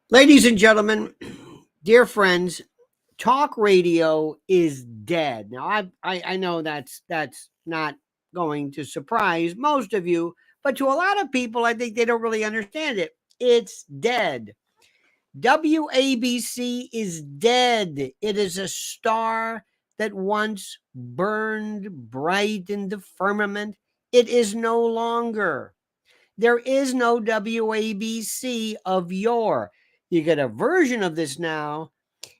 Ladies and gentlemen, dear friends, talk radio is dead. Now, I know that's not going to surprise most of you, but to a lot of people, I think they don't really understand it. It's dead. WABC is dead. It is a star that once burned bright in the firmament. It is no longer. There is no WABC of yore. You get a version of this now.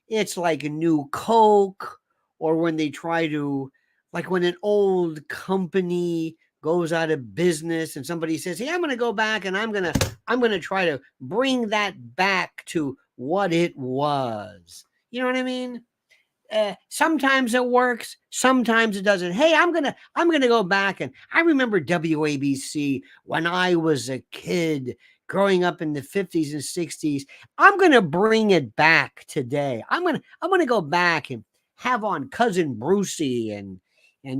It's like a new Coke, or when they try to, like when an old company goes out of business and somebody says, "Hey, I'm going to go back and I'm going to try to bring that back to what it was." You know what I mean? Sometimes it works, sometimes it doesn't. Hey, I'm gonna go back, and I remember WABC when I was a kid growing up in the 50s and 60s. I'm gonna bring it back today. I'm gonna go back and have on Cousin Brucey, and a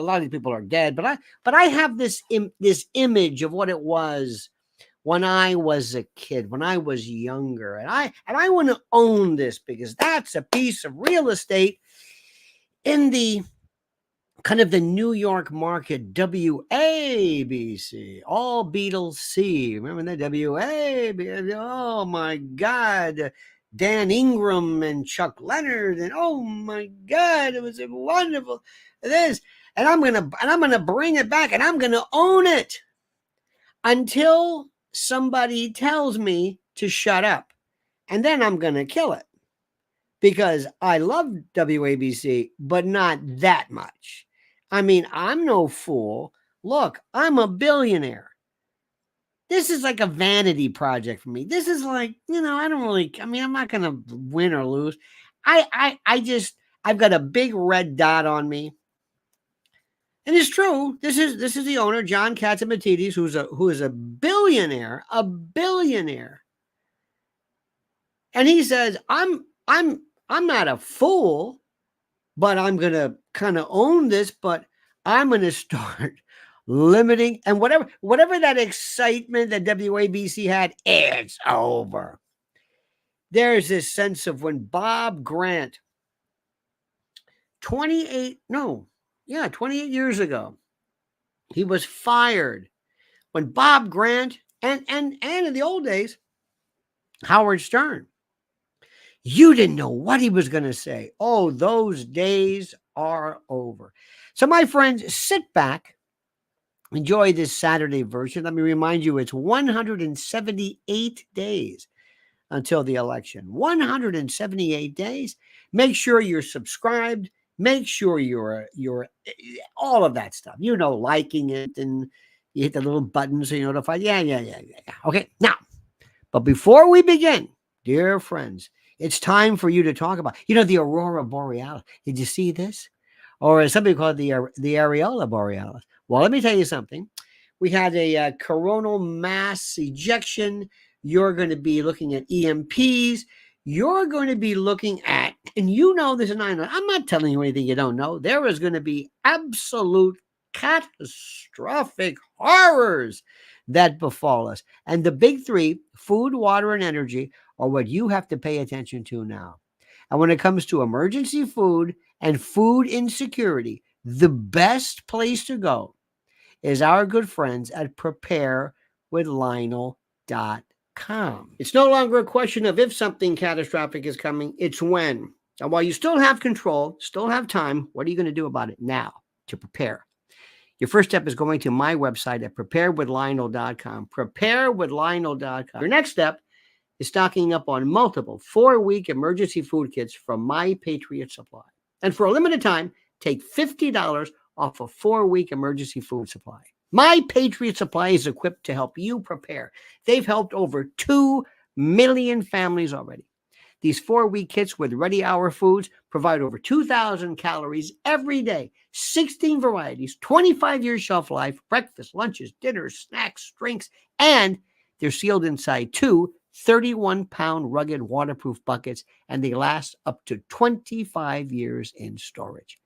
lot of these people are dead, but I have this image of what it was when I was a kid, when I was younger. And I want to own this because that's a piece of real estate in the kind of the New York market. WABC, all Beatles C. Remember that? WABC. Oh my God. Dan Ingram and Chuck Leonard, and oh my God, it was wonderful. This, and I'm gonna bring it back, and I'm gonna own it until somebody tells me to shut up. And then I'm going to kill it because I love WABC, but not that much. I mean, I'm no fool. Look, I'm a billionaire. This is like a vanity project for me. This is like, I don't really, I mean, I'm not going to win or lose. I've got a big red dot on me. And it's true. This is the owner, John Catsimatidis, who is a billionaire, and he says, I'm not a fool, but I'm gonna kind of own this. But I'm gonna start limiting, and whatever that excitement that WABC had, it's over. There's this sense of when Bob Grant, 28 years ago, he was fired. When Bob Grant and in the old days, Howard Stern, you didn't know what he was going to say. Oh, those days are over. So, my friends, sit back, enjoy this Saturday version. Let me remind you, it's 178 days until the election. 178 days. Make sure you're subscribed. Make sure you're all of that stuff. Liking it, and you hit the little button so you're notified. Yeah. Okay, now, but before we begin, dear friends, it's time for you to talk about, the aurora borealis. Did you see this? Or as somebody called the areola borealis. Well, let me tell you something. We had a coronal mass ejection. You're going to be looking at EMPs. You're going to be looking at, and this is not, I'm not telling you anything you don't know. There is going to be absolute catastrophic horrors that befall us. And the big three, food, water, and energy, are what you have to pay attention to now. And when it comes to emergency food and food insecurity, the best place to go is our good friends at preparewithlionel.com. It's no longer a question of if something catastrophic is coming, it's when. And while you still have control, still have time, what are you going to do about it now to prepare? Your first step is going to my website at preparewithlionel.com. Preparewithlionel.com. Your next step is stocking up on multiple 4-week emergency food kits from My Patriot Supply. And for a limited time, take $50 off a 4-week emergency food supply. My Patriot Supply is equipped to help you prepare. They've helped over 2 million families already. These 4-week kits with ready hour foods provide over 2,000 calories every day, 16 varieties, 25 years shelf life, breakfast, lunches, dinners, snacks, drinks, and they're sealed inside 2 31-pound rugged waterproof buckets, and they last up to 25 years in storage.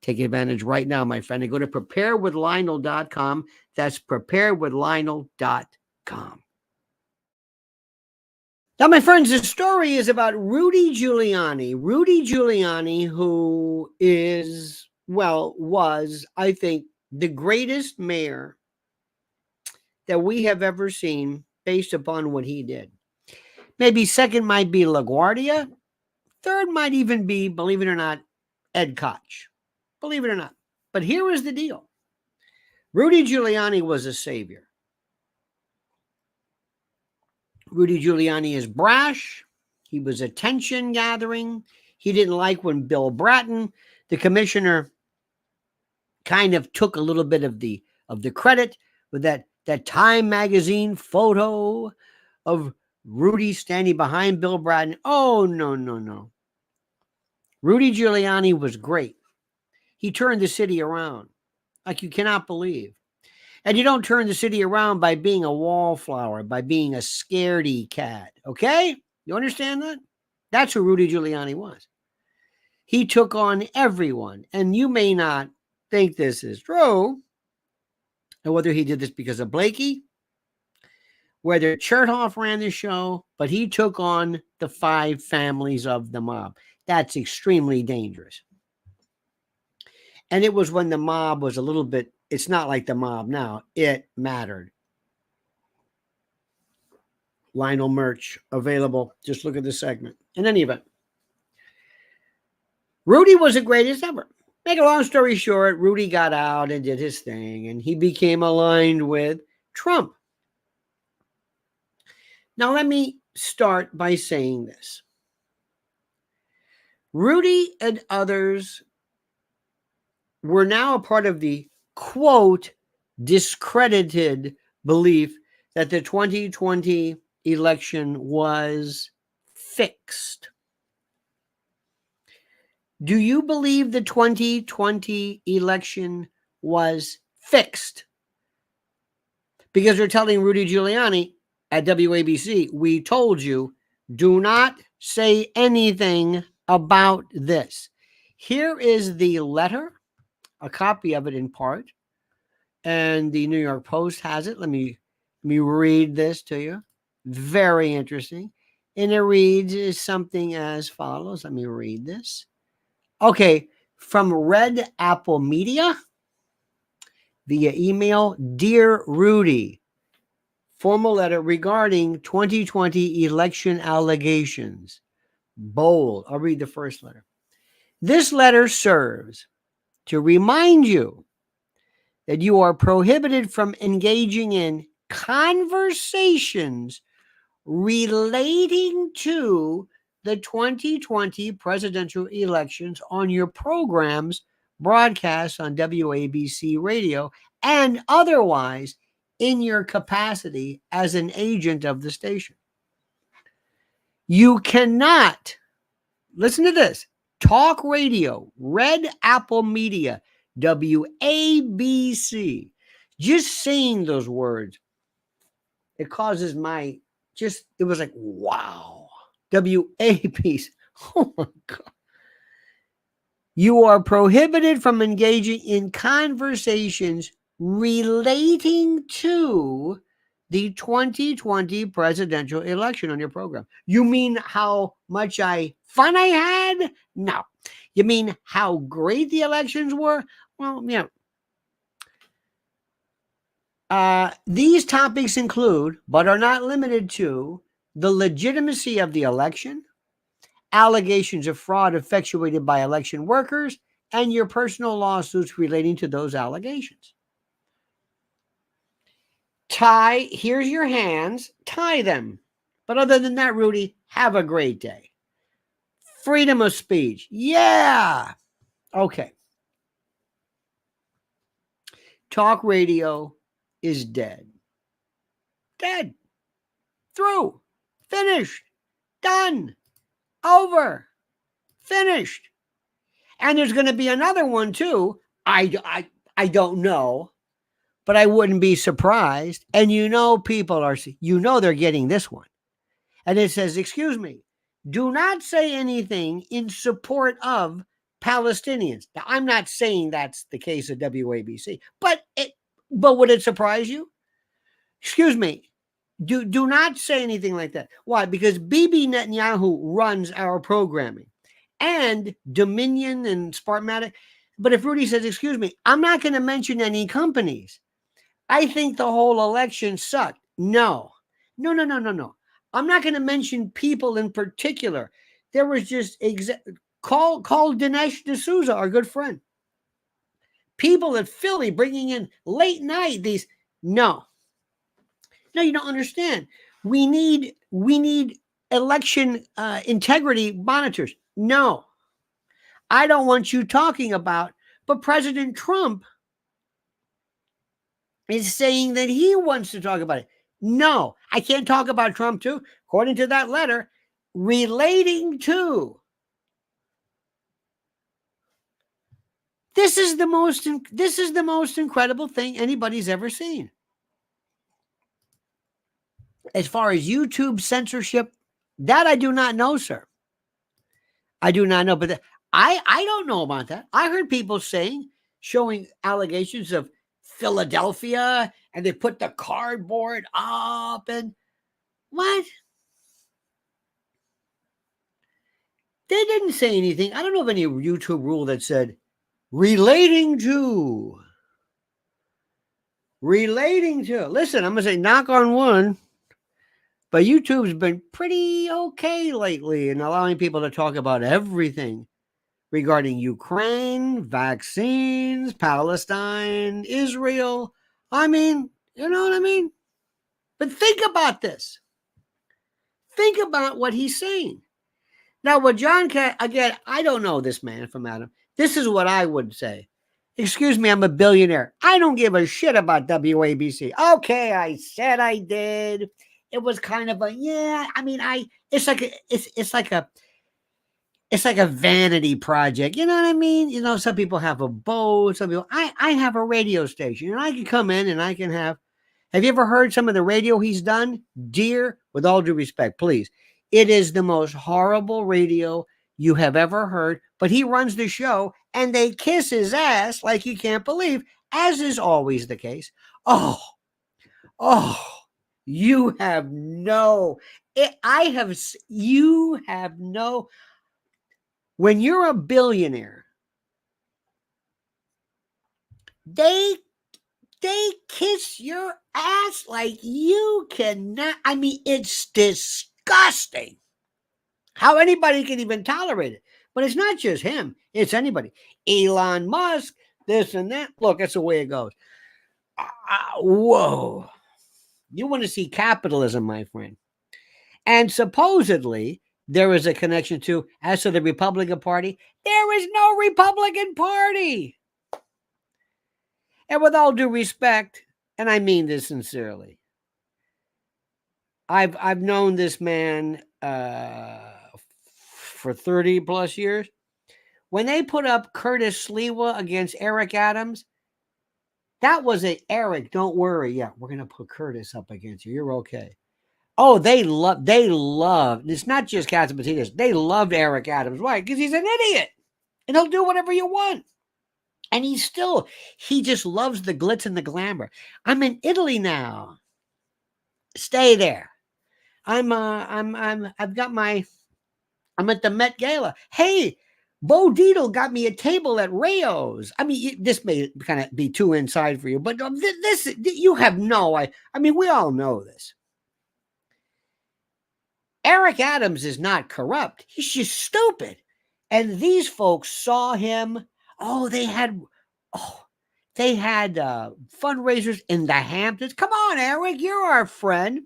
Take advantage right now, my friend, and go to preparewithlionel.com. That's preparewithlionel.com. Now, my friends, the story is about Rudy Giuliani. Rudy Giuliani, who is, well, was, I think, the greatest mayor that we have ever seen based upon what he did. Maybe second might be LaGuardia. Third might even be, believe it or not, Ed Koch. Believe it or not. But here is the deal. Rudy Giuliani was a savior. Rudy Giuliani is brash. He was attention gathering. He didn't like when Bill Bratton, the commissioner, kind of took a little bit of the credit with that Time magazine photo of Rudy standing behind Bill Bratton. Oh, no, no, no. Rudy Giuliani was great. He turned the city around like you cannot believe. And you don't turn the city around by being a wallflower, by being a scaredy cat. Okay? You understand that? That's who Rudy Giuliani was. He took on everyone. And you may not think this is true, and whether he did this because of Blakey, whether Chertoff ran the show, but he took on the 5 families of the mob. That's extremely dangerous. And it was when the mob was a little bit, it's not like the mob now. It mattered. Lionel merch available. Just look at the segment. In any event, Rudy was the greatest ever. Make a long story short, Rudy got out and did his thing, and he became aligned with Trump. Now, let me start by saying this. Rudy and others were now a part of the, quote, discredited belief that the 2020 election was fixed. Do you believe the 2020 election was fixed? Because they're telling Rudy Giuliani at WABC, we told you, do not say anything about this. Here is the letter, a copy of it in part, and the New York Post has it. Let me read this to you. Very interesting. And it reads something as follows. Let me read this. Okay, from Red Apple Media via email, Dear Rudy, formal letter regarding 2020 election allegations. Bold. I'll read the first letter. This letter serves to remind you that you are prohibited from engaging in conversations relating to the 2020 presidential elections on your programs broadcast on WABC radio and otherwise in your capacity as an agent of the station. You cannot, listen to this, talk radio, Red Apple Media, WABC. Just saying those words, it causes my, it was like, wow. WABC. Oh my God. You are prohibited from engaging in conversations relating to the 2020 presidential election on your program. You mean how much fun I had? No. You mean how great the elections were? Well, yeah. These topics include, but are not limited to, the legitimacy of the election, allegations of fraud effectuated by election workers, and your personal lawsuits relating to those allegations. Here's your hands, tie them. But other than that, Rudy, have a great day. Freedom of speech. Yeah. Okay. Talk radio is dead. Dead. Through. Finished. Done. Over. Finished. And there's going to be another one too. I don't know, but I wouldn't be surprised. And people are, they're getting this one. And it says, excuse me, do not say anything in support of Palestinians. Now, I'm not saying that's the case at WABC, but would it surprise you? Excuse me, Do not say anything like that. Why? Because Bibi Netanyahu runs our programming and Dominion and Smartmatic. But if Rudy says, excuse me, I'm not going to mention any companies. I think the whole election sucked. No. I'm not going to mention people in particular. There was just call Dinesh D'Souza, our good friend. People at Philly bringing in late night these. No, you don't understand. We need election integrity monitors. No, I don't want you talking about. But President Trump is saying that he wants to talk about it. No, I can't talk about Trump too. According to that letter, relating to. This is the most incredible thing anybody's ever seen. As far as YouTube censorship, that I do not know, sir. I do not know, but I don't know about that. I heard people showing allegations of Philadelphia, and they put the cardboard up and what? They didn't say anything. I don't know of any YouTube rule that said relating to. Listen, I'm going to say knock on wood, but YouTube's been pretty okay lately in allowing people to talk about everything regarding Ukraine, vaccines, Palestine, Israel. I mean, you know what I mean? But think about this. Think about what he's saying. Now, what John again, I don't know this man from Adam. This is what I would say. Excuse me, I'm a billionaire. I don't give a shit about WABC. Okay, I said I did. It was kind of a, yeah, I mean, it's like a vanity project. You know what I mean? You know, some people have a boat, some people, I have a radio station, and I can come in and I can have you ever heard some of the radio he's done? Dear, with all due respect, please. It is the most horrible radio you have ever heard, but he runs the show and they kiss his ass like you can't believe, as is always the case. You have no, when you're a billionaire, they kiss your ass like you cannot. I mean, it's disgusting how anybody can even tolerate it. But it's not just him. It's anybody. Elon Musk, this and that. Look, that's the way it goes. Whoa. You want to see capitalism, my friend. And supposedly, there is a connection as to the Republican Party. There is no Republican Party. And with all due respect, and I mean this sincerely, I've known this man for 30 plus years. When they put up Curtis Sliwa against Eric Adams, that was Eric, don't worry. Yeah, we're going to put Curtis up against you. You're okay. Oh, they love, it's not just Catsimatidis. They loved Eric Adams. Why? Because he's an idiot. And he'll do whatever you want. And he just loves the glitz and the glamour. I'm in Italy now. Stay there. I'm at the Met Gala. Hey, Bo Dietl got me a table at Rayo's. I mean, this may kind of be too inside for you, but this, you have I mean, we all know this. Eric Adams is not corrupt. He's just stupid. And these folks saw him. They had fundraisers in the Hamptons. Come on, Eric, you're our friend.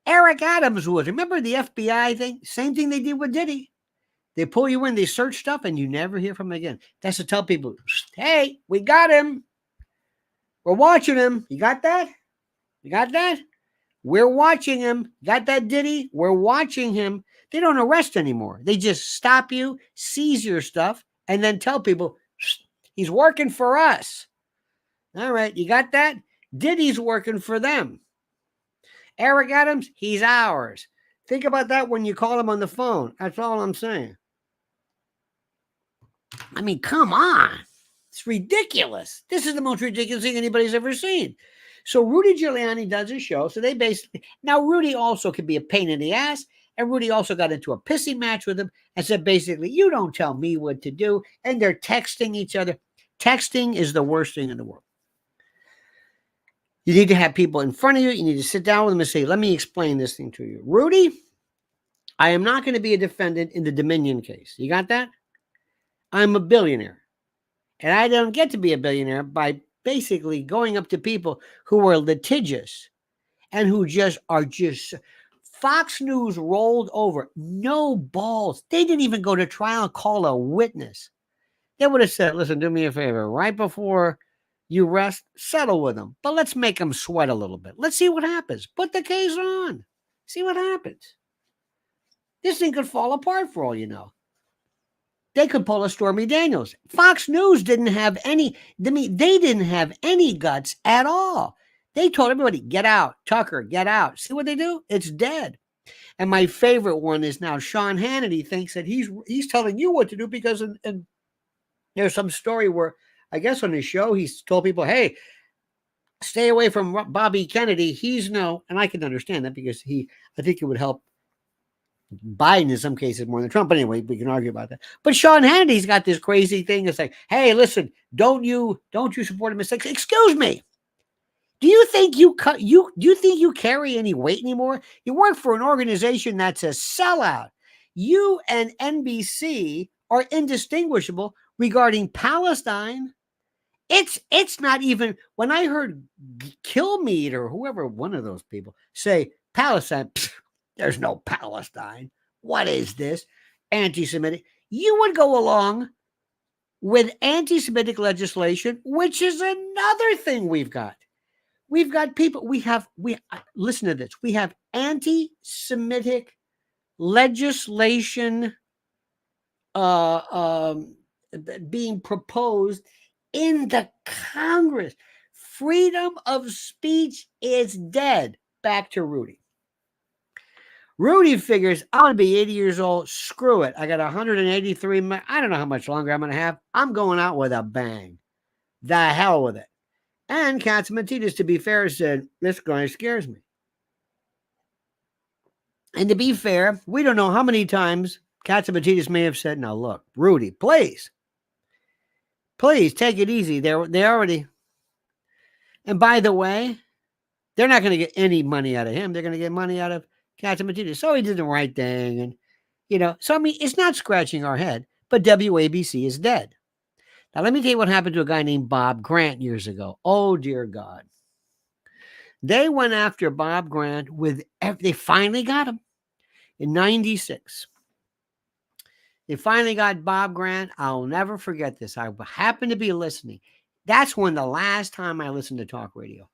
Eric Adams was. Remember the FBI thing? Same thing they did with Diddy. They pull you in, they search stuff, and you never hear from them again. That's to tell people, hey, we got him. We're watching him. You got that? We're watching him. Got that, Diddy? We're watching him. They don't arrest anymore. They just stop you, seize your stuff, and then tell people, he's working for us. All right, you got that? Diddy's working for them. Eric Adams, he's ours. Think about that when you call him on the phone. That's all I'm saying. I mean, come on. It's ridiculous. This is the most ridiculous thing anybody's ever seen. So Rudy Giuliani does a show. So they basically, now Rudy also could be a pain in the ass. And Rudy also got into a pissing match with him and said, basically, you don't tell me what to do. And they're texting each other. Texting is the worst thing in the world. You need to have people in front of you. You need to sit down with them and say, let me explain this thing to you. Rudy, I am not going to be a defendant in the Dominion case. You got that? I'm a billionaire. And I don't get to be a billionaire by basically going up to people who are litigious and who are just Fox News rolled over. No balls. They didn't even go to trial and call a witness. They would have said, listen, do me a favor. Right before you rest, settle with them. But let's make them sweat a little bit. Let's see what happens. Put the case on. See what happens. This thing could fall apart for all you know. They could pull a Stormy Daniels. Fox News didn't have any, they didn't have any guts at all. They told everybody, get out. Tucker, get out. See what they do? It's dead. And my favorite one is now Sean Hannity thinks that he's telling you what to do because and there's some story where, I guess on his show, he's told people, hey, stay away from Bobby Kennedy. He's no, and I can understand that because I think it would help Biden in some cases more than Trump. But anyway, we can argue about that. But Sean Hannity's got this crazy thing. It's like, hey, listen, don't you support him? Excuse me. Do you think you carry any weight anymore? You work for an organization that's a sellout. You and NBC are indistinguishable regarding Palestine. It's not even, when I heard Kilmeade or whoever, one of those people say Palestine, there's no Palestine. What is this? Anti-Semitic. You would go along with anti-Semitic legislation, which is another thing we've got. We've got people, listen to this. We have anti-Semitic legislation being proposed in the Congress. Freedom of speech is dead. Back to Rudy. Rudy figures, I'm going to be 80 years old. Screw it. I got 183. I don't know how much longer I'm going to have. I'm going out with a bang. The hell with it. And Catsimatidis, to be fair, said, this guy scares me. And to be fair, we don't know how many times Catsimatidis may have said, now look, Rudy, please take it easy. They already, and by the way, they're not going to get any money out of him. They're going to get money out of Catsimatidis. So he did the right thing. And, so I mean, it's not scratching our head, but WABC is dead. Now, let me tell you what happened to a guy named Bob Grant years ago. Oh, dear God. They went after Bob Grant they finally got him in 96. They finally got Bob Grant. I'll never forget this. I happened to be listening. That's when the last time I listened to talk radio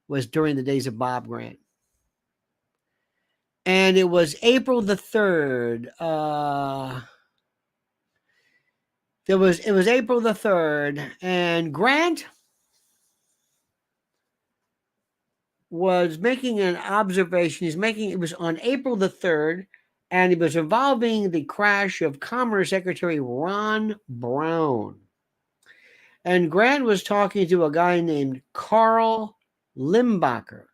was during the days of Bob Grant. And it was April the 3rd. It was April the 3rd, and Grant was making an observation. It was on April the 3rd, and it was involving the crash of Commerce Secretary Ron Brown. And Grant was talking to a guy named Carl Limbacher.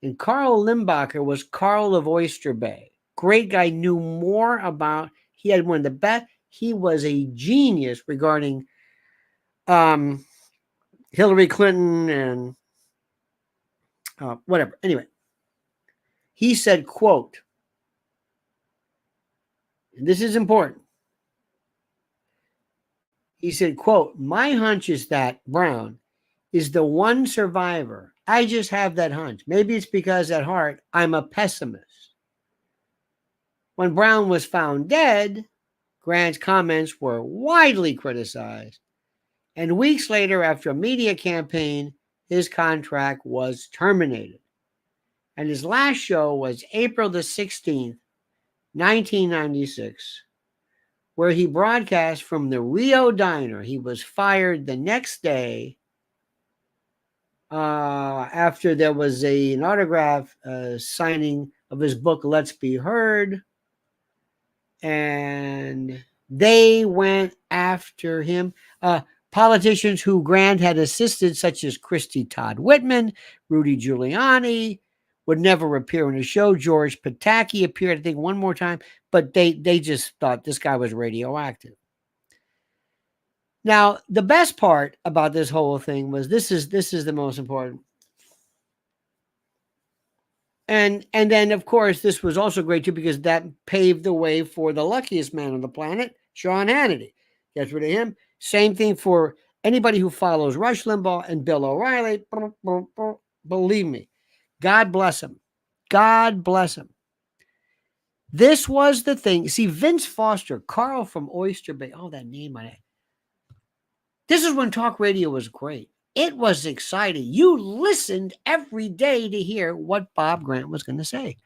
And Carl Limbacher was Carl of Oyster Bay. Great guy, knew more about, he had one of the best. He was a genius regarding Hillary Clinton and whatever. Anyway, he said, quote, and this is important. He said, quote, my hunch is that Brown is the one survivor. I just have that hunch. Maybe it's because at heart, I'm a pessimist. When Brown was found dead, Grant's comments were widely criticized. And weeks later, after a media campaign, his contract was terminated. And his last show was April the 16th, 1996, where he broadcast from the Rio Diner. He was fired the next day after there was an autograph signing of his book, Let's Be Heard. And they went after him. Politicians who Grant had assisted, such as Christy Todd Whitman, Rudy Giuliani, would never appear on the show. George Pataki appeared, I think, one more time, but they just thought this guy was radioactive. Now, the best part about this whole thing was this is the most important. And then, of course, this was also great, too, because that paved the way for the luckiest man on the planet, Sean Hannity. Gets rid of him. Same thing for anybody who follows Rush Limbaugh and Bill O'Reilly. Believe me, God bless him. God bless him. This was the thing. See, Vince Foster, Carl from Oyster Bay. Oh, that name on it. This is when talk radio was great. It was exciting. You listened every day to hear what Bob Grant was going to say.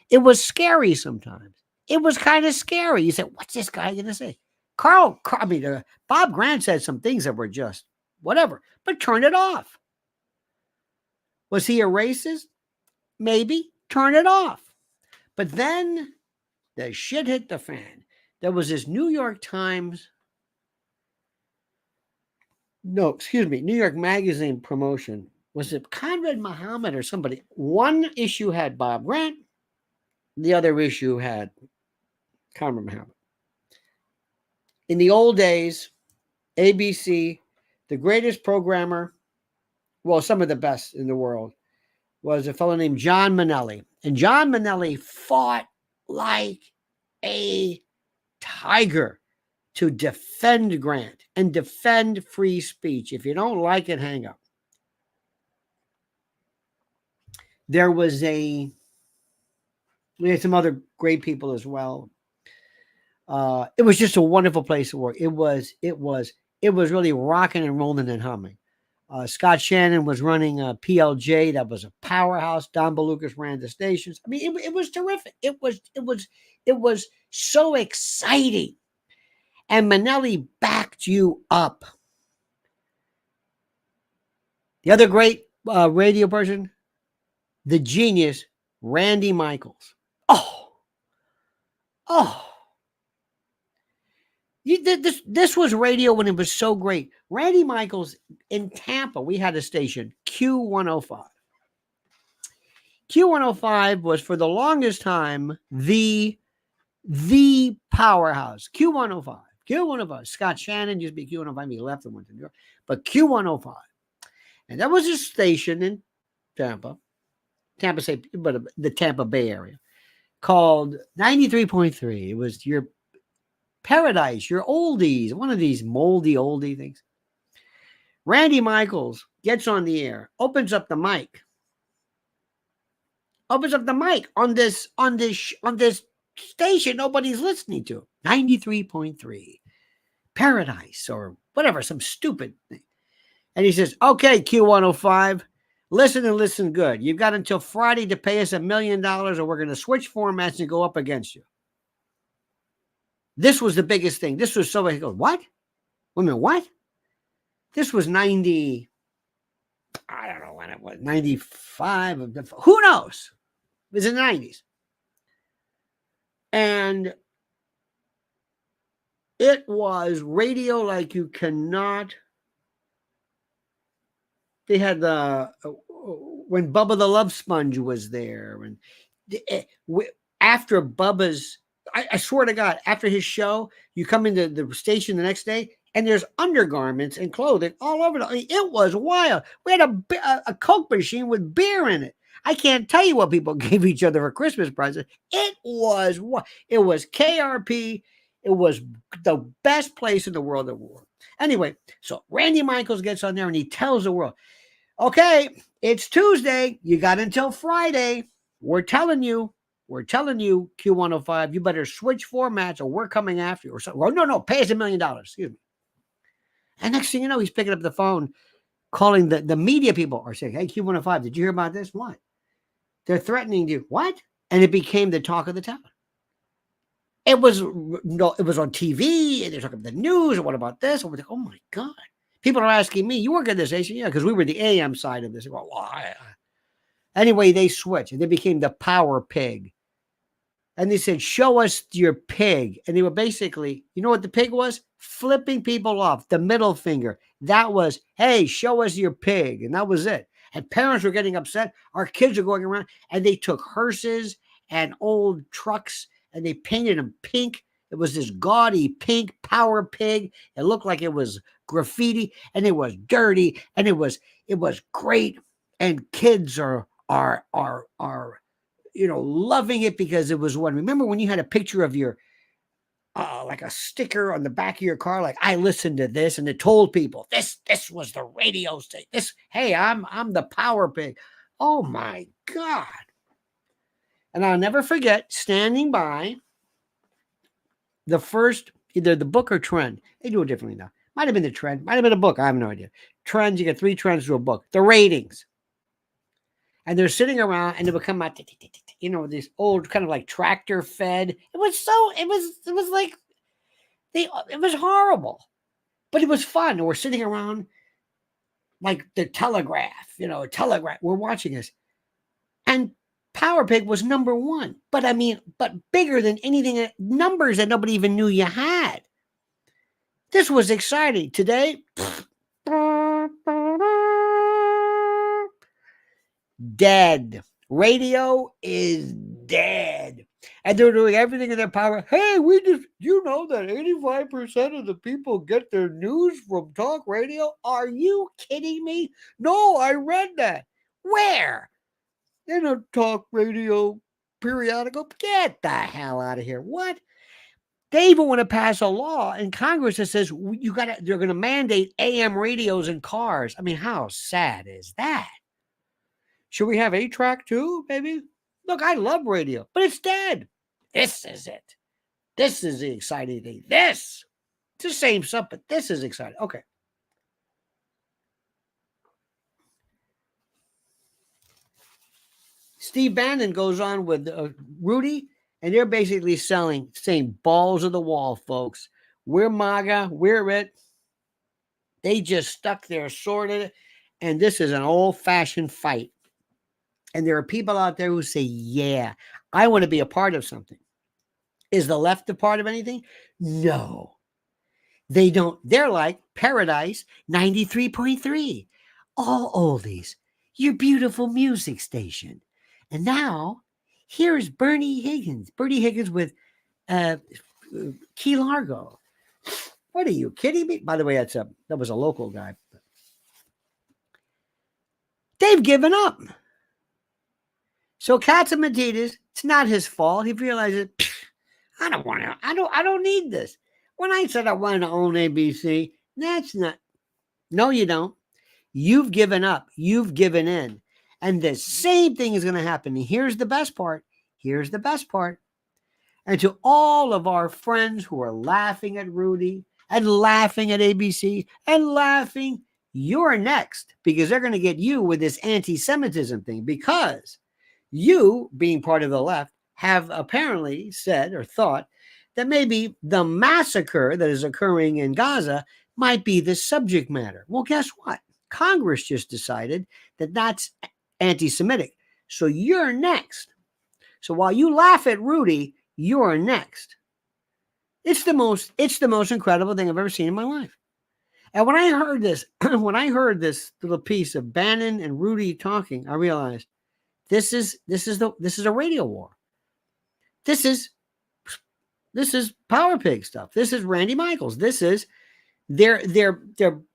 It was scary sometimes. It was kind of scary. You said, what's this guy going to say? Bob Grant said some things that were just whatever, but turn it off. Was he a racist? Maybe. Turn it off. But then the shit hit the fan. There was this New York Magazine promotion. Was it Conrad Muhammad or somebody? One issue had Bob Grant. The other issue had Conrad Muhammad. In the old days, ABC, the greatest programmer, well, some of the best in the world, was a fellow named John Minnelli. And John Minnelli fought like a tiger to defend Grant and defend free speech. If you don't like it, hang up. We had some other great people as well. It was just a wonderful place to work. It was really rocking and rolling and humming. Scott Shannon was running PLJ. That was a powerhouse. Don Belucas ran the stations. I mean, it was terrific. It was so exciting. And Minnelli backed you up. The other great radio person, the genius, Randy Michaels. This was radio when it was so great. Randy Michaels in Tampa, we had a station, Q105. Q105 was for the longest time the powerhouse. Q105. Scott Shannon used to be Q105. He left and went to New York. But Q105. And that was a station in Tampa, but the Tampa Bay area, called 93.3. It was your paradise, your oldies, one of these moldy oldie things. Randy Michaels gets on the air, opens up the mic on this station nobody's listening to. 93.3 Paradise or whatever, some stupid thing. And he says, okay, Q105, listen and listen good. You've got until Friday to pay us $1 million or we're going to switch formats and go up against you. This was the biggest thing. This was so, he goes, what? Wait a minute, what? This was 90, I don't know when it was, 95, who knows? It was in the 90s. And it was radio like you cannot. They had when Bubba the Love Sponge was there. And after Bubba's, I swear to God, after his show, you come into the station the next day and there's undergarments and clothing all over. It was wild. We had a Coke machine with beer in it. I can't tell you what people gave each other for Christmas presents. It was KRP. It was the best place in the world at war. Anyway, so Randy Michaels gets on there and he tells the world, okay, it's Tuesday. You got until Friday. We're telling you, Q105, you better switch formats or we're coming after you. Or something. No, pay us $1 million. Excuse me. And next thing you know, he's picking up the phone, calling the media people are saying, hey, Q105, did you hear about this? What? They're threatening you. What? And it became the talk of the town. It was on TV, and they're talking about the news, and what about this? And we're like, oh my God. People are asking me, you work at this station? Yeah, because we were the AM side of this. Well, why? Anyway, they switched, and they became the power pig. And they said, show us your pig. And they were basically, you know what the pig was? Flipping people off, the middle finger. That was, hey, show us your pig. And that was it. And parents were getting upset. Our kids are going around, and they took hearses and old trucks and they painted them pink. It was this gaudy pink power pig. It looked like it was graffiti, and it was dirty, and it was great. And kids are loving it because it was one. Remember when you had a picture of your like a sticker on the back of your car, like, I listened to this, and it told people this was the radio station. This, hey, I'm the power pig. Oh my God. And I'll never forget standing by the first, either the book or trend. They do it differently now. Might have been the trend, might have been a book. I have no idea. Trends, you get 3 trends to a book. The ratings. And they're sitting around, and they would come out, these old kind of like tractor fed. It was horrible, but it was fun. We're sitting around like the Telegraph, Telegraph. We're watching this, and Power Pig was number 1. But bigger than anything, numbers that nobody even knew you had. This was exciting. Today, dead. Radio is dead. And they're doing everything in their power. Hey, you know that 85% of the people get their news from talk radio? Are you kidding me? No, I read that. Where? In a talk radio periodical? Get the hell out of here. What? They even want to pass a law in Congress that says they're going to mandate AM radios in cars. I mean, how sad is that? Should we have 8-track too, baby? Look, I love radio, but it's dead. This is it. This is the exciting thing. It's the same stuff, but this is exciting. Okay. Steve Bannon goes on with Rudy, and they're basically saying balls of the wall, folks. We're MAGA. We're it. They just stuck their sword in it, and this is an old-fashioned fight. And there are people out there who say, yeah, I want to be a part of something. Is the left a part of anything? No. They don't. They're like Paradise 93.3. All oldies. Your beautiful music station. And now, here's Bernie Higgins. Bernie Higgins with Key Largo. What are you kidding me? By the way, that was a local guy. They've given up. So Catsimatidis, it's not his fault. He realizes, I don't need this. When I said I wanted to own ABC, that's not. No, you don't. You've given up. You've given in. And the same thing is going to happen. And here's the best part. Here's the best part. And to all of our friends who are laughing at Rudy and laughing at ABC and laughing, you're next, because they're going to get you with this anti-Semitism thing, because you, being part of the left, have apparently said or thought that maybe the massacre that is occurring in Gaza might be the subject matter. Well, guess what? Congress just decided that that's anti-Semitic. So you're next. So while you laugh at Rudy, you're next. It's the most incredible thing I've ever seen in my life. And when I heard this little piece of Bannon and Rudy talking, I realized this is a radio war. This is Power Pig stuff. This is Randy Michaels. This is they're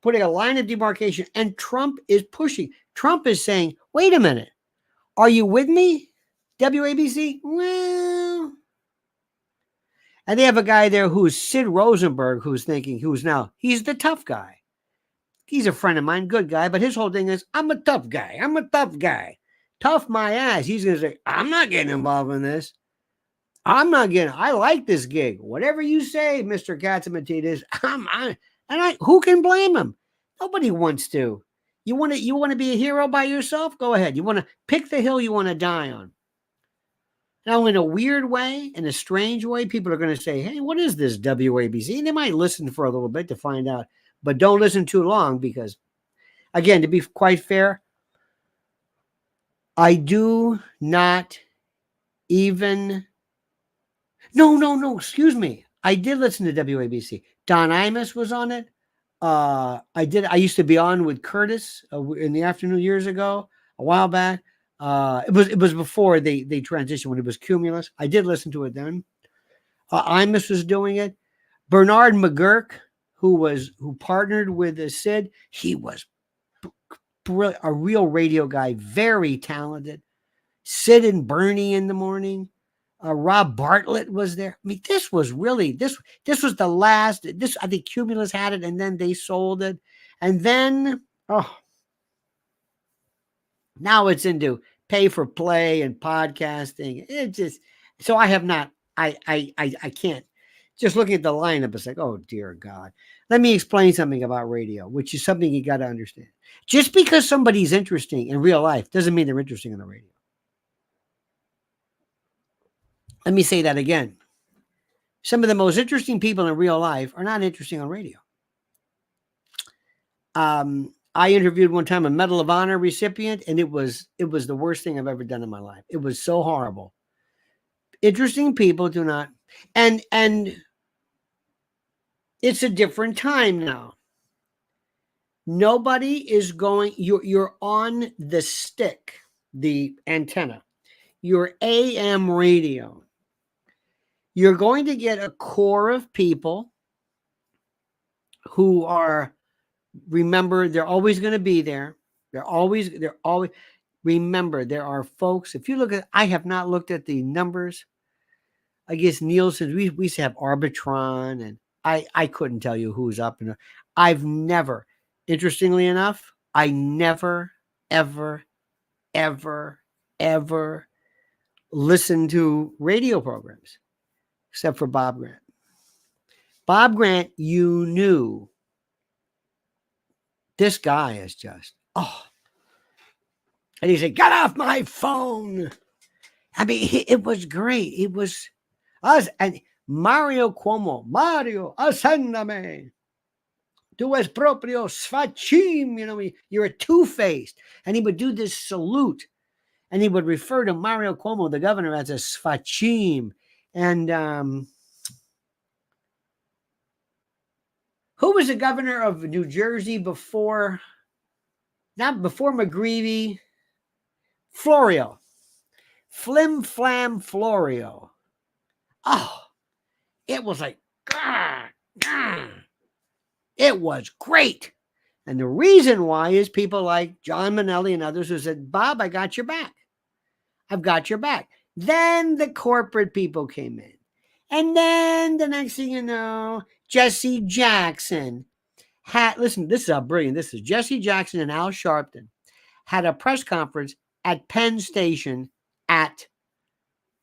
putting a line of demarcation, and Trump is pushing. Trump is saying, "Wait a minute, are you with me, WABC?" Well, and they have a guy there who's Sid Rosenberg, he's the tough guy. He's a friend of mine, good guy, but his whole thing is, I'm a tough guy. I'm a tough guy. Tough my ass. He's going to say, I'm not getting involved in this. I like this gig. Whatever you say, Mr. Catsimatidis, who can blame him? Nobody wants to. You want to be a hero by yourself? Go ahead. You want to pick the hill you want to die on. Now, in a weird way, in a strange way, people are going to say, hey, what is this WABC? And they might listen for a little bit to find out, but don't listen too long, because, again, to be quite fair, I do not even No. Excuse me. I did listen to WABC. Don Imus was on it. I used to be on with Curtis in the afternoon years ago, a while back. It was before they transitioned, when it was Cumulus. I did listen to it then. Imus was doing it. Bernard McGurk, who partnered with Sid, he was a real radio guy, very talented. Sid and Bernie in the morning. Rob Bartlett was there. I mean, this was really this was the last. This, I think Cumulus had it, and then they sold it, and then now it's into pay for play and podcasting. It just, so I have not. I can't. Just looking at the lineup, it's like, oh dear God. Let me explain something about radio, which is something you got to understand. Just because somebody's interesting in real life doesn't mean they're interesting on the radio. Let me say that again. Some of the most interesting people in real life are not interesting on radio. I interviewed one time a Medal of Honor recipient, and it was the worst thing I've ever done in my life. It was so horrible. Interesting people do not, and it's a different time now. Nobody is going, you're on the stick, the antenna, your AM radio. You're going to get a core of people who are, remember, they're always going to be there. They're always, remember, there are folks, if you look at, I have not looked at the numbers. I guess Nielsen, we used to have Arbitron, and I couldn't tell you who's up. And I've never, interestingly enough, I never, ever listened to radio programs except for Bob Grant. Bob Grant, you knew this guy is just, and he said, "Get off my phone." I mean, it was great. It was us and Mario Cuomo. Mario, ascendame. Tu es proprio sfacim. You know, you're a two-faced. And he would do this salute. And he would refer to Mario Cuomo, the governor, as a sfacim. And who was the governor of New Jersey before? Not before McGreevy. Florio. Flim Flam Florio. Oh, it was like, it was great. And the reason why is people like John Manelli and others who said, "Bob, I got your back. I've got your back." Then the corporate people came in. And then the next thing you know, Jesse Jackson had, listen, this is how brilliant this is. Jesse Jackson and Al Sharpton had a press conference at Penn Station at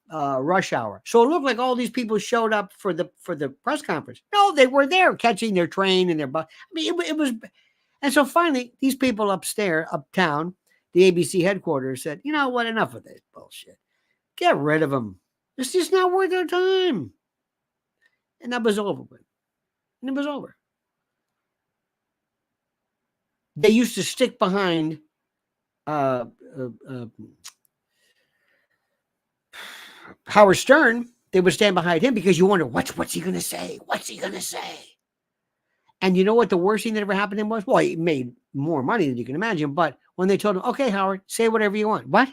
rush hour. So it looked like all these people showed up for the press conference. No, they were there catching their train and their bus. I mean, it was, and so finally, these people uptown, the ABC headquarters said, "You know what? Enough of this bullshit. Get rid of them. It's just not worth their time." And that was over with. And it was over. They used to stick behind Howard Stern. They would stand behind him because you wonder, what's he going to say? What's he going to say? And you know what the worst thing that ever happened to him was? Well, he made more money than you can imagine. But when they told him, "Okay, Howard, say whatever you want." What?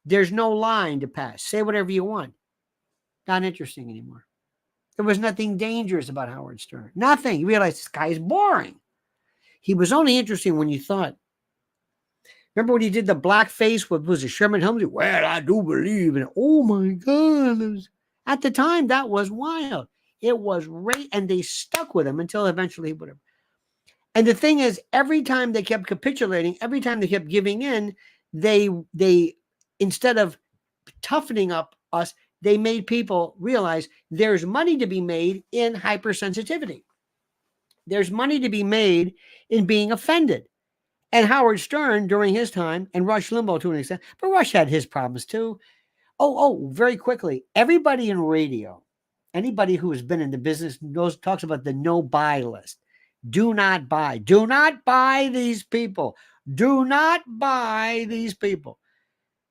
There's no line to pass. Say whatever you want. Not interesting anymore. There was nothing dangerous about Howard Stern. Nothing. You realize this guy is boring. He was only interesting when you thought. Remember when he did the blackface with, was it Sherman Helmsley? "Well, I do believe in it." Oh my God. At the time, that was wild. It was great. And they stuck with him until eventually whatever. And the thing is, every time they kept capitulating, every time they kept giving in, they instead of toughening up us, they made people realize there's money to be made in hypersensitivity. There's money to be made in being offended. And Howard Stern during his time, and Rush Limbaugh to an extent, but Rush had his problems too. Very quickly, everybody in radio, anybody who has been in the business talks about the no-buy list. Do not buy. Do not buy these people. Do not buy these people.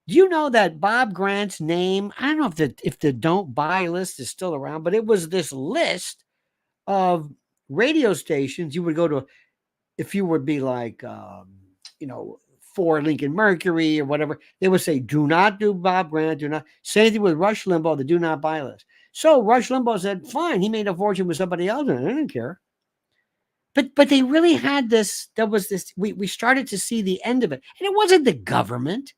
Do you know that Bob Grant's name? I don't know if the don't buy list is still around, but it was this list of radio stations you would go to if you would be like, for Lincoln Mercury or whatever. They would say, "Do not do Bob Grant. Do not." Same thing with Rush Limbaugh, the do not buy list. So Rush Limbaugh said, "Fine." He made a fortune with somebody else, and I didn't care. But they really had this. There was this. We started to see the end of it, and it wasn't the government.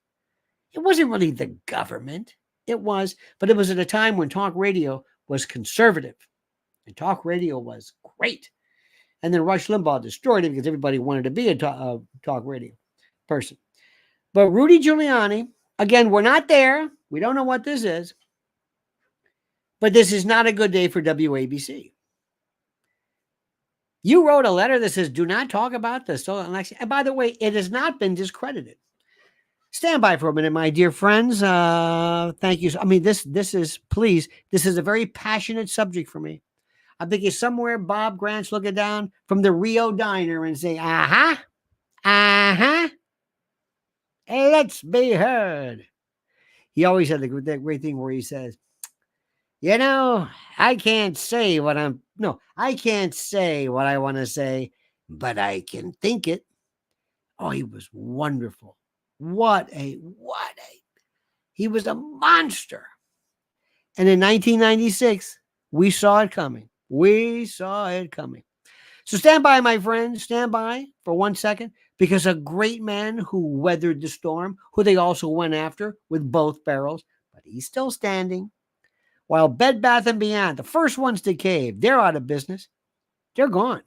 It wasn't really the government. But it was at a time when talk radio was conservative and talk radio was great. And then Rush Limbaugh destroyed it because everybody wanted to be a talk radio person. But Rudy Giuliani, again, we're not there. We don't know what this is. But this is not a good day for WABC. You wrote a letter that says, do not talk about the stolen election. And by the way, it has not been discredited. Stand by for a minute, my dear friends. Thank you. I mean, this is a very passionate subject for me. I'm thinking somewhere Bob Grant's looking down from the Rio Diner and saying, let's be heard. He always had that great thing where he says, I can't say what I want to say, but I can think it. Oh, he was wonderful. He was a monster. And in 1996, we saw it coming. So stand by, my friends. Stand by for 1 second, because a great man who weathered the storm, who they also went after with both barrels, but he's still standing. While Bed Bath & Beyond, the first ones to cave, they're out of business. They're gone.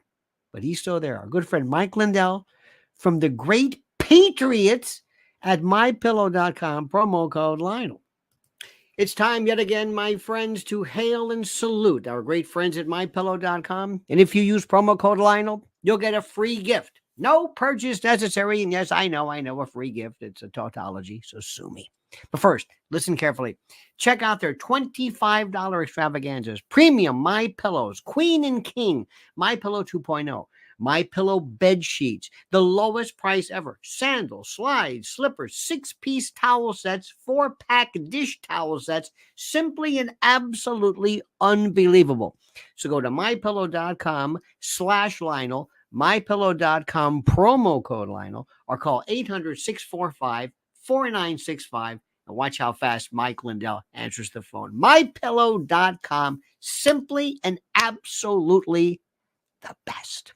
But he's still there. Our good friend Mike Lindell from the Great Patriots at mypillow.com, promo code Lionel. It's time yet again, my friends, to hail and salute our great friends at mypillow.com. And if you use promo code Lionel, you'll get a free gift. No purchase necessary. And yes, I know a free gift. It's a tautology, so sue me. But first, listen carefully. Check out their $25 extravaganzas. Premium My Pillows, Queen and King, My Pillow 2.0. My Pillow bed sheets, the lowest price ever. Sandals, slides, slippers, 6-piece towel sets, 4-pack dish towel sets. Simply and absolutely unbelievable. So go to mypillow.com/Lionel, mypillow.com, promo code Lionel, or call 800-645-4965 and watch how fast Mike Lindell answers the phone. mypillow.com, simply and absolutely the best.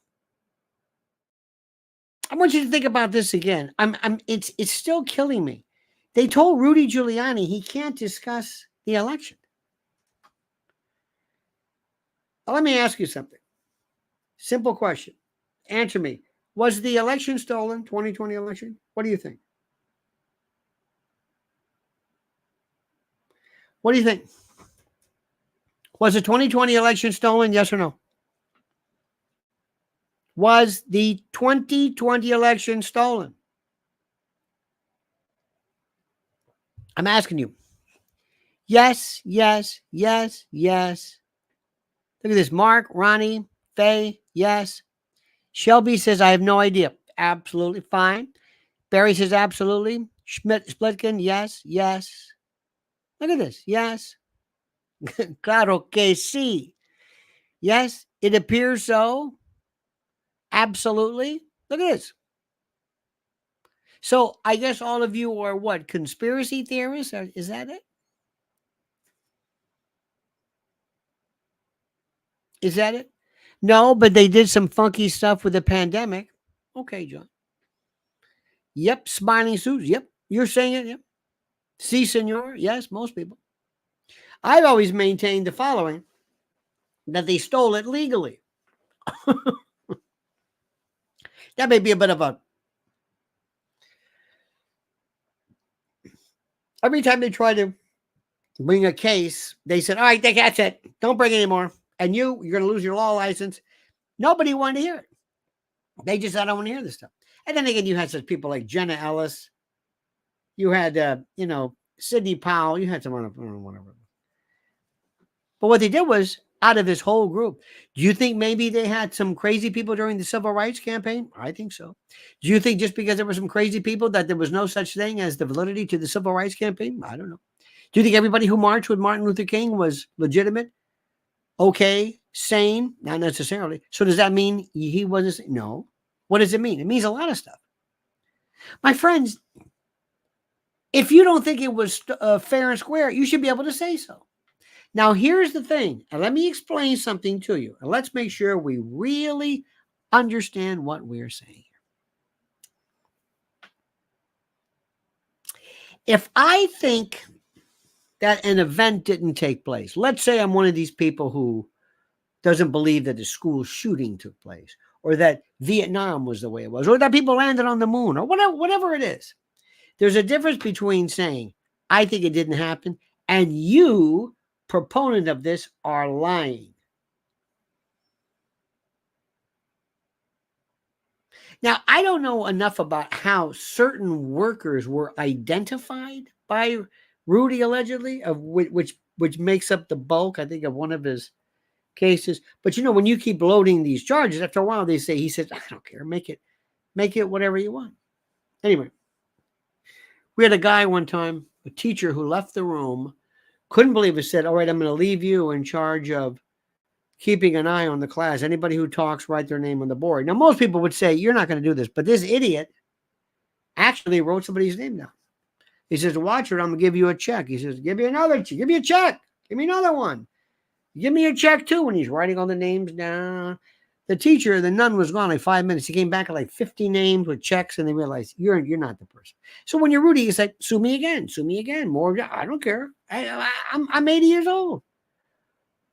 I want you to think about this again. It's still killing me. They told Rudy Giuliani he can't discuss the election. Well, let me ask you something. Simple question. Answer me. Was the election stolen, 2020 election? What do you think? What do you think? Was the 2020 election stolen, yes or no? Was the 2020 election stolen? I'm asking you. Yes, yes, yes, yes. Look at this. Mark, Ronnie, Faye, yes. Shelby says, I have no idea. Absolutely fine. Barry says, absolutely. Splitkin, yes, yes. Look at this. Yes. Claro que sí. Yes, it appears so. Absolutely. Look at this. So I guess all of you are what? Conspiracy theorists? Is that it? Is that it? No, but they did some funky stuff with the pandemic. Okay, John. Yep, smiling suits. Yep, you're saying it. Yep. Si, senor. Yes, most people. I've always maintained the following, that they stole it legally. That may be a bit of a... Every time they try to bring a case, they said, all right, that's it. Don't bring any more. And you're going to lose your law license. Nobody wanted to hear it. They just said, I don't want to hear this stuff. And then again, you had such people like Jenna Ellis. You had, Sidney Powell. You had some, whatever. But what they did was, out of his whole group. Do you think maybe they had some crazy people during the civil rights campaign? I think so. Do you think just because there were some crazy people that there was no such thing as the validity to the civil rights campaign? I don't know. Do you think everybody who marched with Martin Luther King was legitimate? Okay, sane? Not necessarily. So does that mean he wasn't? No. What does it mean? It means a lot of stuff. My friends, if you don't think it was fair and square, you should be able to say so. Now, here's the thing, and let me explain something to you, and let's make sure we really understand what we're saying here. If I think that an event didn't take place, let's say I'm one of these people who doesn't believe that the school shooting took place, or that Vietnam was the way it was, or that people landed on the moon, or whatever it is. There's a difference between saying, I think it didn't happen, and you, proponent of this, are lying. Now, I don't know enough about how certain workers were identified by Rudy, allegedly, of which makes up the bulk, I think, of one of his cases. But when you keep loading these charges, after a while, he says, I don't care, make it whatever you want. Anyway, we had a guy one time, a teacher, who left the room, couldn't believe it, said, all right, I'm going to leave you in charge of keeping an eye on the class. Anybody who talks, write their name on the board. Now, most people would say, you're not going to do this. But this idiot actually wrote somebody's name down. He says, watch it, I'm going to give you a check. He says, give me another check. Give me a check. Give me another one. Give me a check too. When he's writing all the names down. The teacher, the nun, was gone like 5 minutes. He came back at like 50 names with checks, and they realized you're not the person. So when you're Rudy, you say, sue me again, more. I don't care. I'm 80 years old.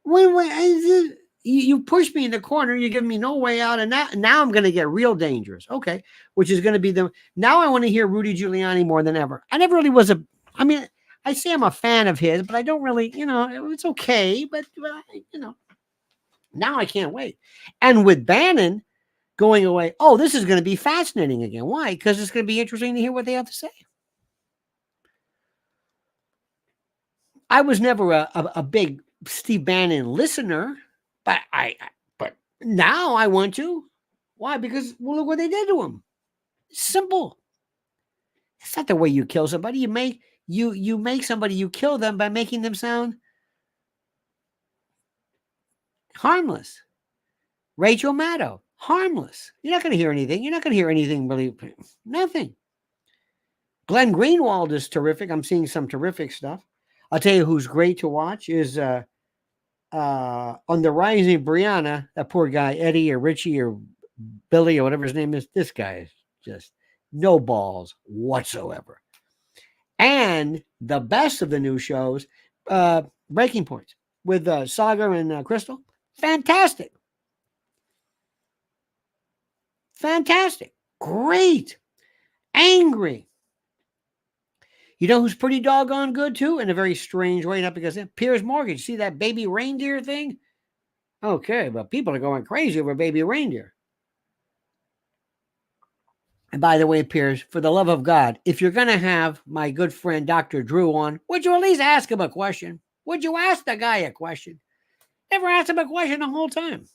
When you push me in the corner, you give me no way out, and now I'm going to get real dangerous. Okay, which is going to be now I want to hear Rudy Giuliani more than ever. I never really was I say I'm a fan of his, but I don't really, it's okay, but now I can't wait. And with Bannon going away, this is going to be fascinating again. Why? Because it's going to be interesting to hear what they have to say. I was never a big Steve Bannon listener, but now I want to. Why? Because look what they did to him. Simple. It's not the way you kill somebody. You make somebody, you kill them by making them sound harmless. Rachel Maddow, harmless. You're not going to hear anything. You're not going to hear anything really. Nothing. Glenn Greenwald is terrific. I'm seeing some terrific stuff. I'll tell you who's great to watch is on the Rising Brianna, that poor guy, Eddie or Richie or Billy or whatever his name is. This guy is just no balls whatsoever. And the best of the new shows, Breaking Points with Saga and Crystal. Fantastic. Great. Angry. You know who's pretty doggone good too? In a very strange way, not because Piers Morgan. See that baby reindeer thing? Okay, but people are going crazy over baby reindeer. And by the way, Piers, for the love of God, if you're going to have my good friend Dr. Drew on, would you at least ask him a question? Would you ask the guy a question? Never asked him a question the whole time.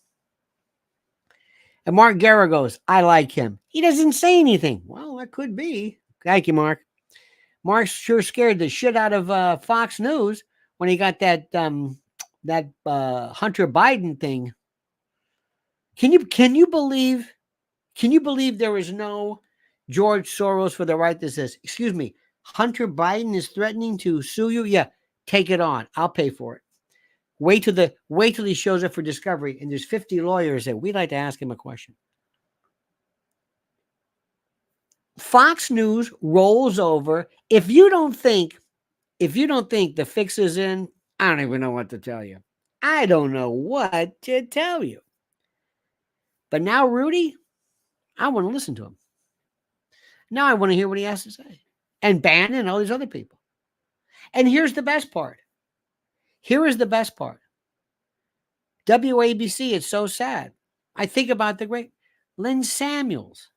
And Mark Guerra goes, I like him. He doesn't say anything. Well, that could be. Thank you, Mark. Mark sure scared the shit out of Fox News when he got that Hunter Biden thing. Can you believe there is no George Soros for the right that says, excuse me, Hunter Biden is threatening to sue you? Yeah, take it on. I'll pay for it. Wait till he shows up for discovery and there's 50 lawyers that we'd like to ask him a question. Fox News rolls over. If you don't think the fix is in, I don't even know what to tell you. I don't know what to tell you. But now Rudy, I want to listen to him. Now I want to hear what he has to say. And Bannon and all these other people. And here's the best part. Here is the best part. WABC, it's so sad. I think about the great Lynn Samuels.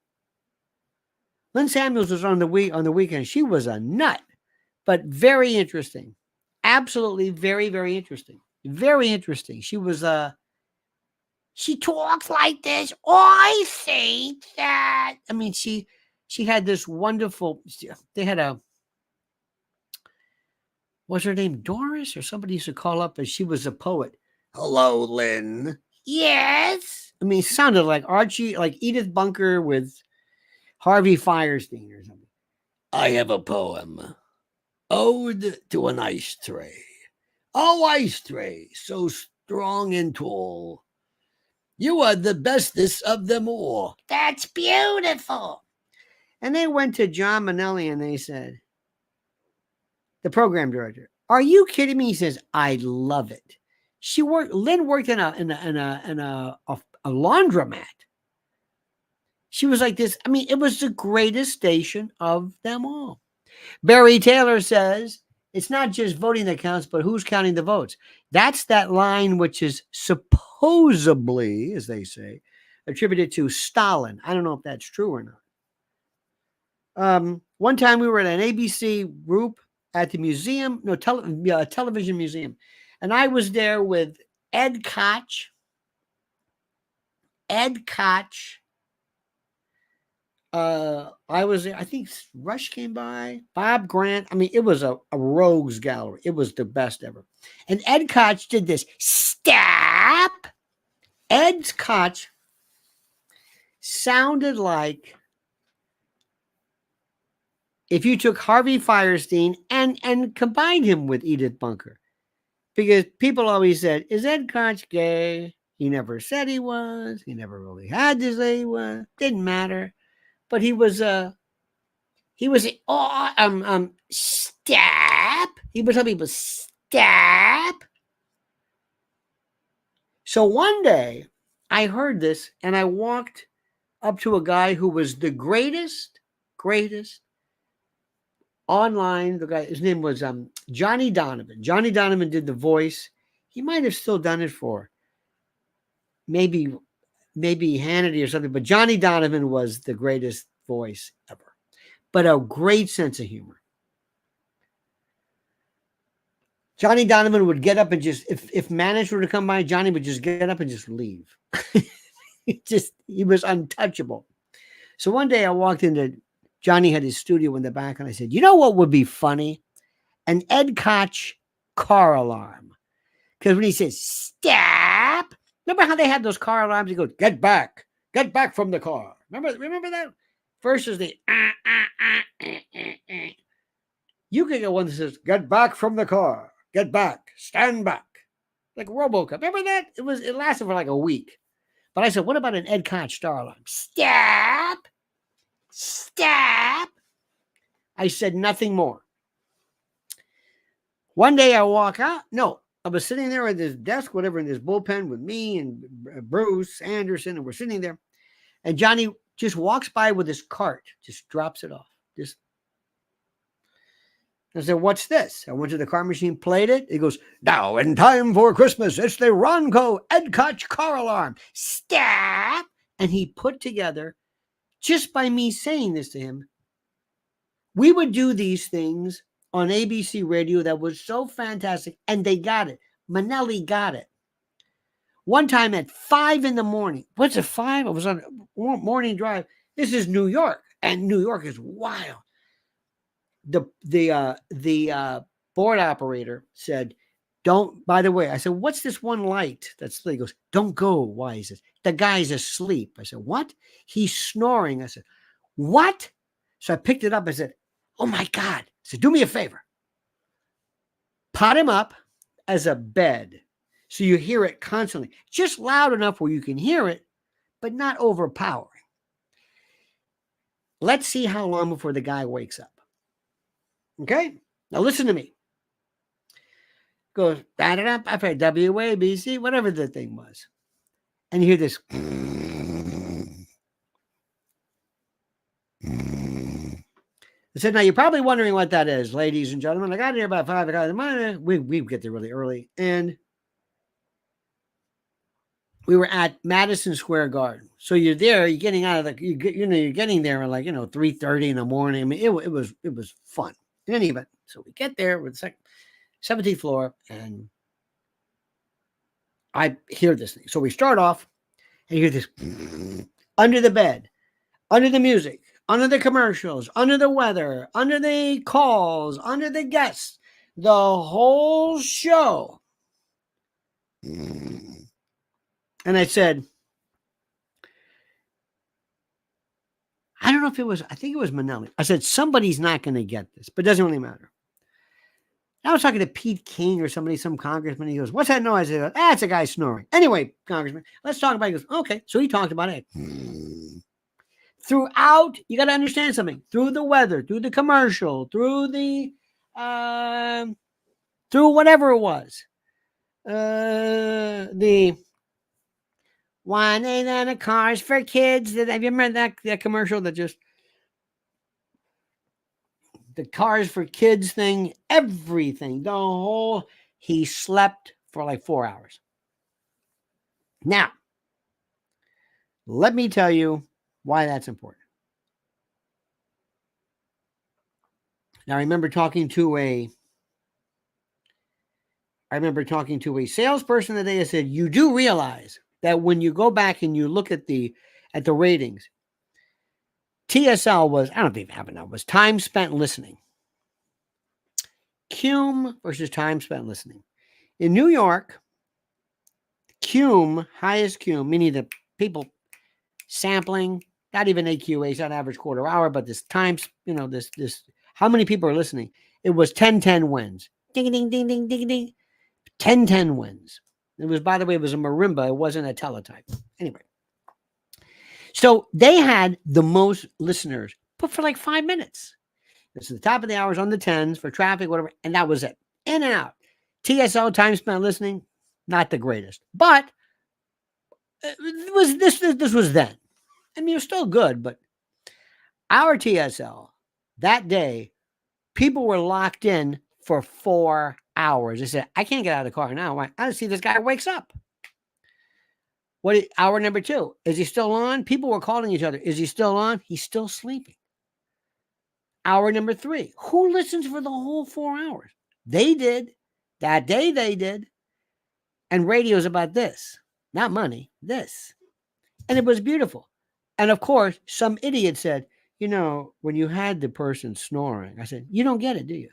Lynn Samuels was on the weekend. She was a nut, but very interesting. Absolutely very, very interesting. Very interesting. She was she talks like this. I think that. I mean, she had this wonderful. They had a. Was her name Doris or somebody used to call up and she was a poet. Hello, Lynn. Yes. I mean, it sounded like Archie, like Edith Bunker with Harvey Firestein or something. I have a poem. Ode to an ice tray. Oh, ice tray, so strong and tall. You are the bestest of them all. That's beautiful. And they went to John Manelli and they said, the program director, are you kidding me? He says, I love it. Lynn worked in a laundromat. She was like this. I mean, it was the greatest station of them all. Barry Taylor says, it's not just voting that counts, but who's counting the votes. That's that line which is supposedly, as they say, attributed to Stalin. I don't know if that's true or not. One time we were at an ABC group at the museum, television museum. And I was there with Ed Koch. I was there. I think Rush came by. Bob Grant. I mean, it was a rogues gallery. It was the best ever. And Ed Koch did this. Stop. Ed Koch sounded like if you took Harvey Firestein and combined him with Edith Bunker. Because people always said, is Ed Koch gay? He never said he was. He never really had to say he was. Didn't matter. But he was stop. He was telling people stop. So one day I heard this and I walked up to a guy who was the greatest online. The guy, his name was Johnny Donovan. Johnny Donovan did the voice. He might have still done it for maybe Hannity or something, but Johnny Donovan was the greatest voice ever. But a great sense of humor. Johnny Donovan would get up and just, if management were to come by, Johnny would just get up and just leave. He was untouchable. So one day I walked into, Johnny had his studio in the back, and I said, you know what would be funny? An Ed Koch car alarm. Because when he says, stop, remember how they had those car alarms? He goes, get back from the car. Remember that? First is the, You could get one that says, get back from the car. Get back. Stand back. Like RoboCop. Remember that? It lasted for like a week. But I said, what about an Ed Koch star alarm? Stop. I said nothing more. One day I walk out. No, I was sitting there at this desk, whatever, in this bullpen with me and Bruce Anderson, and we're sitting there. And Johnny just walks by with his cart, just drops it off. I said, what's this? I went to the car machine, played it. He goes, now in time for Christmas, it's the Ronco Ed Koch car alarm. Stop. And he put together, just by me saying this to him, we would do these things on ABC radio that was so fantastic, and they got it. Manelli got it. One time at 5 a.m. What's it, 5? I was on a morning drive. This is New York, and New York is wild. The board operator said, don't, by the way, I said, what's this one light that's lit? He goes, don't go. Why? He says, the guy's asleep. I said, what? He's snoring. I said, what? So I picked it up. I said, oh my God. I said, do me a favor. Pot him up as a bed so you hear it constantly. Just loud enough where you can hear it, but not overpowering. Let's see how long before the guy wakes up. Okay? Now listen to me. Goes, da-da-da, I've heard WABC, whatever the thing was. And you hear this. I said, now you're probably wondering what that is, ladies and gentlemen. I got here about 5 o'clock in the morning. We get there really early. And we were at Madison Square Garden. So you're there, you're getting out of you're getting there at 3:30 in the morning. I mean, it was fun. In any event, so we get there with the 17th floor, and I hear this thing. So we start off and you hear this under the bed, under the music, under the commercials, under the weather, under the calls, under the guests, the whole show. And I said, I don't know if it was, I think it was Manelli. I said, somebody's not going to get this, but it doesn't really matter. I was talking to Pete King or somebody, some congressman. He goes, what's that noise? I said, it's a guy snoring. Anyway, congressman, let's talk about it. He goes, okay. So he talked about it. Throughout, you got to understand something. Through the weather, through the commercial, through the, through whatever it was. The one and a cars for kids. Have you remember that commercial that just the cars for kids thing, everything, the whole, he slept for like 4 hours. Now, let me tell you why that's important. Now, I remember talking to a salesperson today. I said, you do realize that when you go back and you look at the ratings, TSL was, I don't think it happened now, was time spent listening. Cume versus time spent listening. In New York, Cume, highest Cume, meaning the people sampling, not even AQA, it's not average quarter hour, but this times, this, how many people are listening? It was 10-10 wins. Ding, ding, ding, ding, ding, ding. 10-10 wins. It was, by the way, it was a marimba. It wasn't a teletype. Anyway. So they had the most listeners, but for like 5 minutes. It's the top of the hours on the 10s for traffic, whatever. And that was it. In and out. TSL, time spent listening, not the greatest. But it was this was then. I mean, it was still good, but our TSL, that day, people were locked in for 4 hours. They said, I can't get out of the car now. I don't see this guy wakes up. Hour number 2? Is he still on? People were calling each other. Is he still on? He's still sleeping. Hour number 3. Who listens for the whole 4 hours? They did. That day they did. And radio's about this. Not money. This. And it was beautiful. And of course, some idiot said, when you had the person snoring, I said, you don't get it, do you?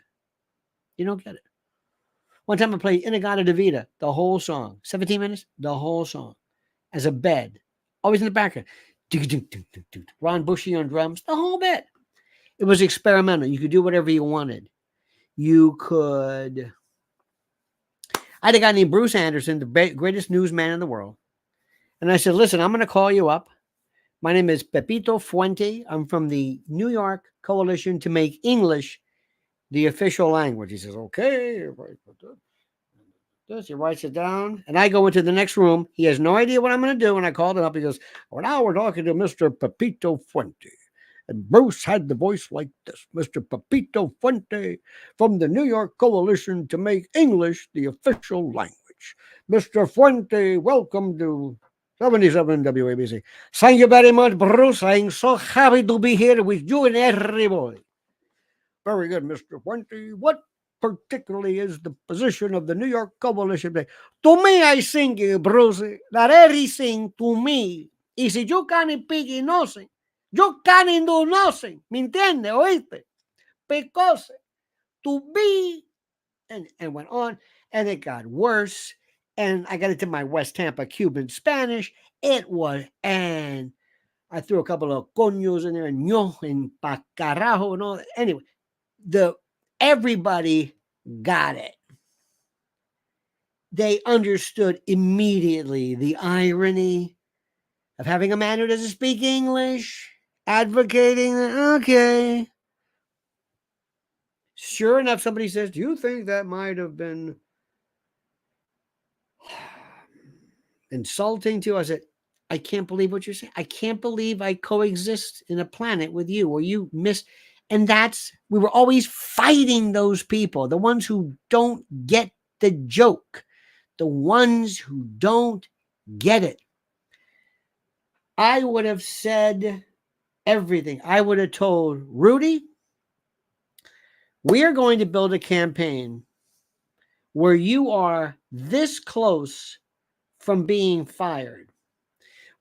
You don't get it. One time I played Inagata Davida, the whole song. 17 minutes, the whole song. As a bed. Always in the background. Ron Bushy on drums, the whole bit. It was experimental. You could do whatever you wanted. I had a guy named Bruce Anderson, the greatest newsman in the world. And I said, listen, I'm going to call you up. My name is Pepito Fuente. I'm from the New York Coalition to Make English the official language. He says, okay. He writes it down. And I go into the next room. He has no idea what I'm going to do. And I called him up. He goes, well, now we're talking to Mr. Pepito Fuente. And Bruce had the voice like this. Mr. Pepito Fuente from the New York Coalition to Make English the official language. Mr. Fuente, welcome to 77 WABC. Thank you very much, Bruce. I'm so happy to be here with you and everybody. Very good, Mr. Fuente. What particularly is the position of the New York Coalition? To me, I think, Bruce, that everything to me is if you can't speak nothing, you can't do nothing. ¿Me entiende? ¿Oíste? Because to be, and went on, and it got worse. And I got into my West Tampa Cuban Spanish. It was, and I threw a couple of coños in there, and ño, and pa carajo, and all that. Anyway, everybody got it. They understood immediately the irony of having a man who doesn't speak English, advocating, okay. Sure enough, somebody says, do you think that might have been insulting to you? I said, I can't believe what you're saying. I can't believe I coexist in a planet with you, or you miss. And we were always fighting those people, the ones who don't get the joke, the ones who don't get it. I would have said everything. I would have told Rudy, we are going to build a campaign where you are this close from being fired.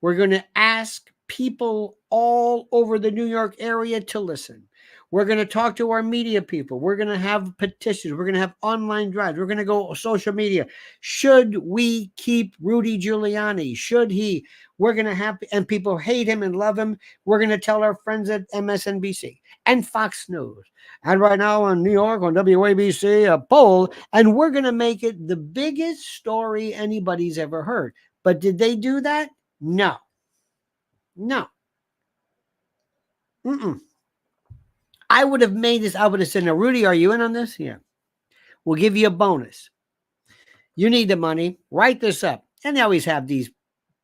We're going to ask people all over the New York area to listen. We're going to talk to our media people. We're going to have petitions. We're going to have online drives. We're going to go social media. Should we keep Rudy Giuliani? Should he? We're going to have, and people hate him and love him. We're going to tell our friends at MSNBC and Fox News. And right now in New York on WABC, a poll, and we're going to make it the biggest story anybody's ever heard. But did they do that? No. No. I would have made this. I would have said, now, Rudy, are you in on this? Yeah. We'll give you a bonus. You need the money. Write this up. And they always have these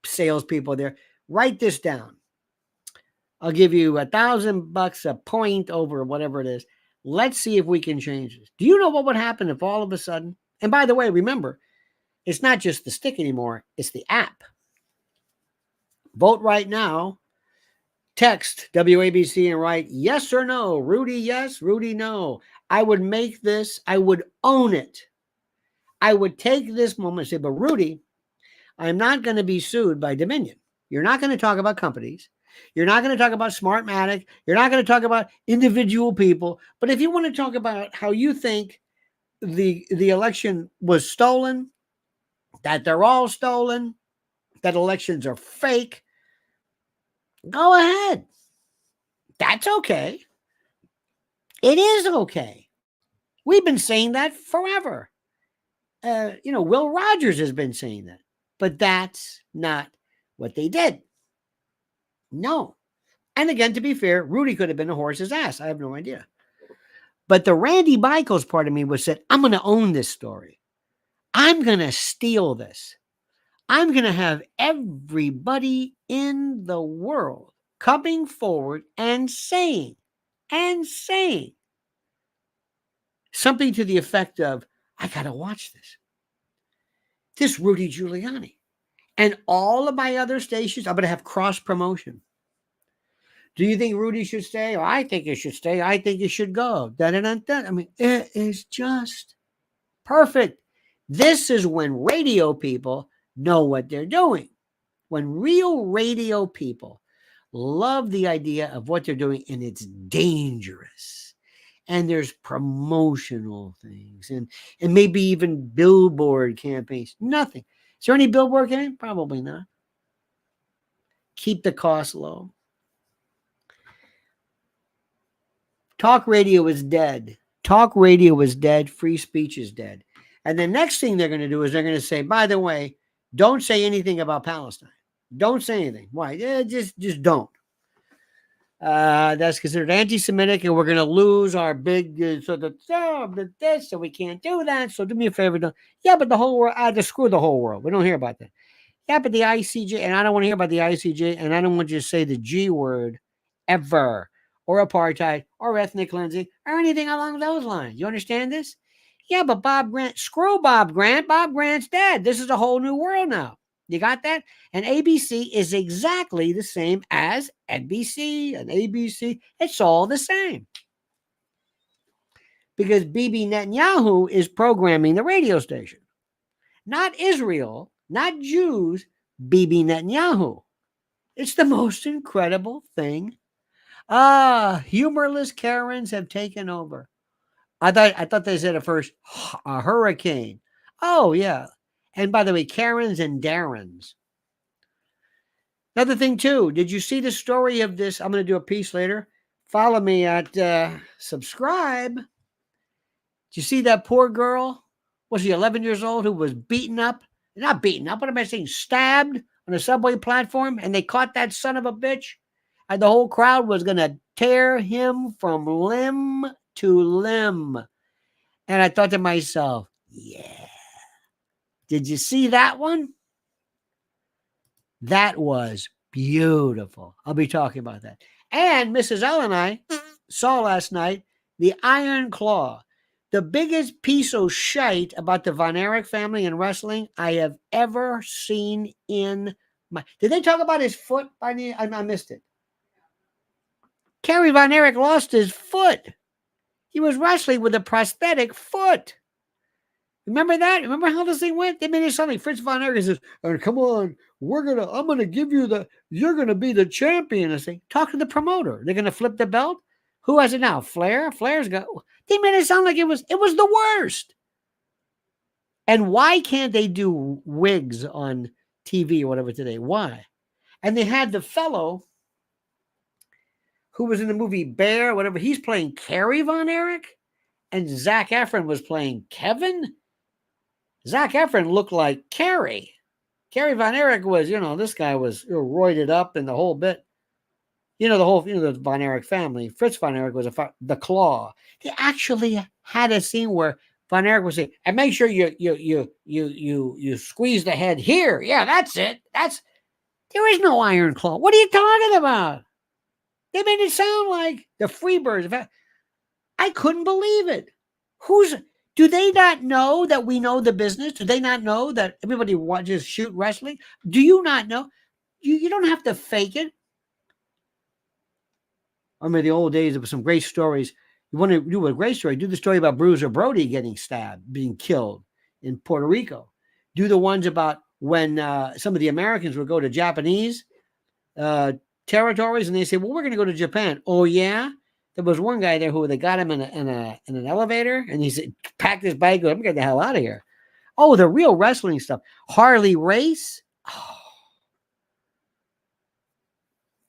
salespeople there. Write this down. I'll give you $1,000 a point over whatever it is. Let's see if we can change this. Do you know what would happen if all of a sudden, and by the way, remember, it's not just the stick anymore. It's the app. Vote right now. Text WABC and write yes or no. Rudy, yes. Rudy, no. I would make this. I would own it. I would take this moment and say, but Rudy, I'm not going to be sued by Dominion. You're not going to talk about companies. You're not going to talk about Smartmatic. You're not going to talk about individual people. But if you want to talk about how you think the election was stolen, that they're all stolen, that elections are fake, go ahead. That's okay. It is okay. We've been saying that forever. Will Rogers has been saying that. But that's not what they did. No. And again, to be fair, Rudy could have been a horse's ass. I have no idea. But the Randy Michaels part of me was said, I'm going to own this story. I'm going to steal this. I'm going to have everybody in the world coming forward and saying something to the effect of, I got to watch this. This Rudy Giuliani. And all of my other stations, I'm going to have cross promotion. Do you think Rudy should stay? Oh, I think he should stay. I think he should go. Da-da-da-da. I mean, it is just perfect. This is when radio people know what they're doing. When real radio people love the idea of what they're doing, and it's dangerous. And there's promotional things and maybe even billboard campaigns. Nothing. Is there any billboard campaign? Probably not. Keep the cost low. Talk radio is dead. Talk radio is dead. Free speech is dead. And the next thing they're going to do is they're going to say, by the way, don't say anything about Palestine. Don't say anything. Why? Just don't. That's considered anti-Semitic, and we're going to lose our big so we can't do that. So do me a favor, don't. Yeah, but the whole world, just screw the whole world. We don't hear about that. Yeah, but the ICJ, and I don't want to hear about the ICJ, and I don't want you to say the G word ever, or apartheid, or ethnic cleansing, or anything along those lines. You understand this? Yeah, but Bob Grant, screw Bob Grant. Bob Grant's dead. This is a whole new world now. You got that? And ABC is exactly the same as NBC and ABC. It's all the same. Because Bibi Netanyahu is programming the radio station. Not Israel, not Jews, Bibi Netanyahu. It's the most incredible thing. Humorless Karens have taken over. I thought they said at first, a hurricane. Oh, yeah. And by the way, Karens and Darrens. Another thing, too, did you see the story of this? I'm going to do a piece later. Follow me at subscribe. Did you see that poor girl? Was she 11 years old who was beaten up? Not beaten up, what am I saying? Stabbed on a subway platform, and they caught that son of a bitch. And the whole crowd was going to tear him from limb to limb. And I thought to myself, yeah. Did you see that one? That was beautiful. I'll be talking about that. And Mrs. L and I saw last night the Iron Claw, the biggest piece of shite about the Von Erich family in wrestling I have ever seen in my... Did they talk about his foot? I missed it. Kerry Von Erich lost his foot. He was wrestling with a prosthetic foot. Remember that? Remember how this thing went? They made it sound like Fritz von Erich says, come on, I'm going to give you you're going to be the champion. I say, talk to the promoter. They're going to flip the belt. Who has it now? Flair? Flair's got, they made it sound like it was the worst. And why can't they do wigs on TV or whatever today? Why? And they had the fellow who was in the movie Bear, whatever. He's playing Kerry Von Erich. And Zac Efron was playing Kevin. Zac Efron looked like Kerry. Kerry Von Erich was, this guy was roided up and the whole bit. The Von Erich family. Fritz Von Erich was the Claw. They actually had a scene where Von Erich was saying, and make sure you squeeze the head here. Yeah, that's it. There is no Iron Claw. What are you talking about? They made it sound like the Freebirds. I couldn't believe it. Do they not know that we know the business? Do they not know that everybody watches shoot wrestling? Do you not know? You don't have to fake it. I remember the old days, there were some great stories. You want to do a great story, do the story about Bruiser Brody getting stabbed, being killed in Puerto Rico. Do the ones about when some of the Americans would go to Japanese territories and they say, well, we're going to go to Japan. Oh, yeah? There was one guy there who they got him in an elevator and he said, packed his bag, I'm going to get the hell out of here. Oh, the real wrestling stuff. Harley Race. Oh.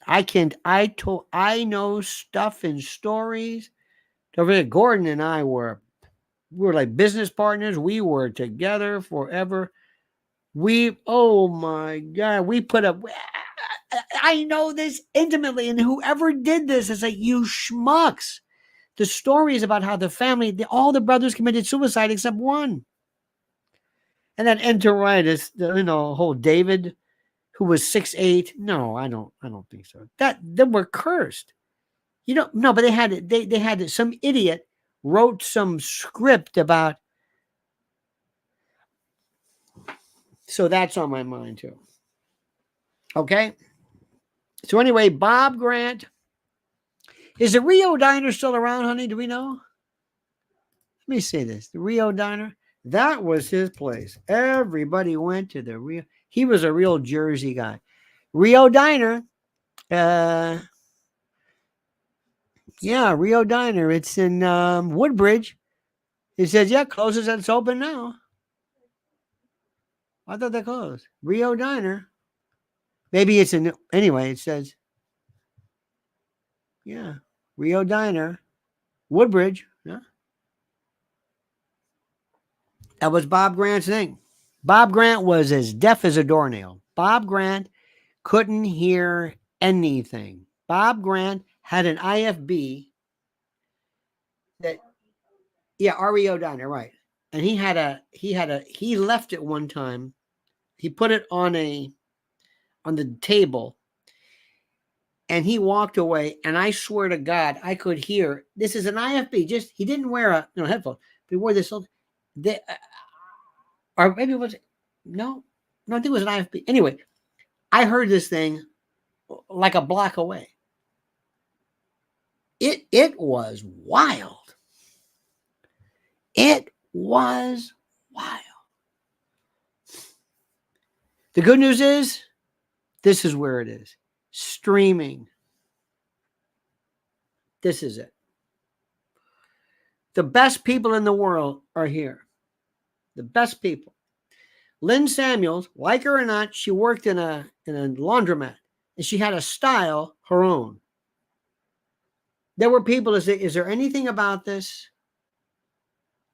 I know stuff and stories. Gordon and I were like business partners. We were together forever. Oh my God, we put up. I know this intimately, and whoever did this is like, you schmucks. The story is about how the family, all the brothers committed suicide except one. And that enteritis, whole David, who was 6'8". No, I don't think so. They were cursed. No, but they had some idiot wrote some script about. So that's on my mind too. Okay. So anyway, Bob Grant. Is the Rio Diner still around, honey? Do we know? Let me say this. The Rio Diner, that was his place. Everybody went to the Rio. He was a real Jersey guy. Rio Diner. Yeah, Rio Diner. It's in Woodbridge. He says, yeah, closes and it's open now. I thought they closed. Rio Diner. Maybe it's anyway, it says, yeah, Rio Diner, Woodbridge. Yeah. That was Bob Grant's thing. Bob Grant was as deaf as a doornail. Bob Grant couldn't hear anything. Bob Grant had an IFB REO Diner, right. And he left it one time. He put it on the table and he walked away. And I swear to God, I could hear, this is an IFB. He didn't wear a headphone, but he wore this. Or maybe it was, no, I think it was an IFB. Anyway, I heard this thing like a block away. It was wild. It was wild. The good news is, this is where it is. Streaming. This is it. The best people in the world are here. The best people. Lynn Samuels, like her or not, she worked in a laundromat. And she had a style, her own. There were people that say, is there anything about this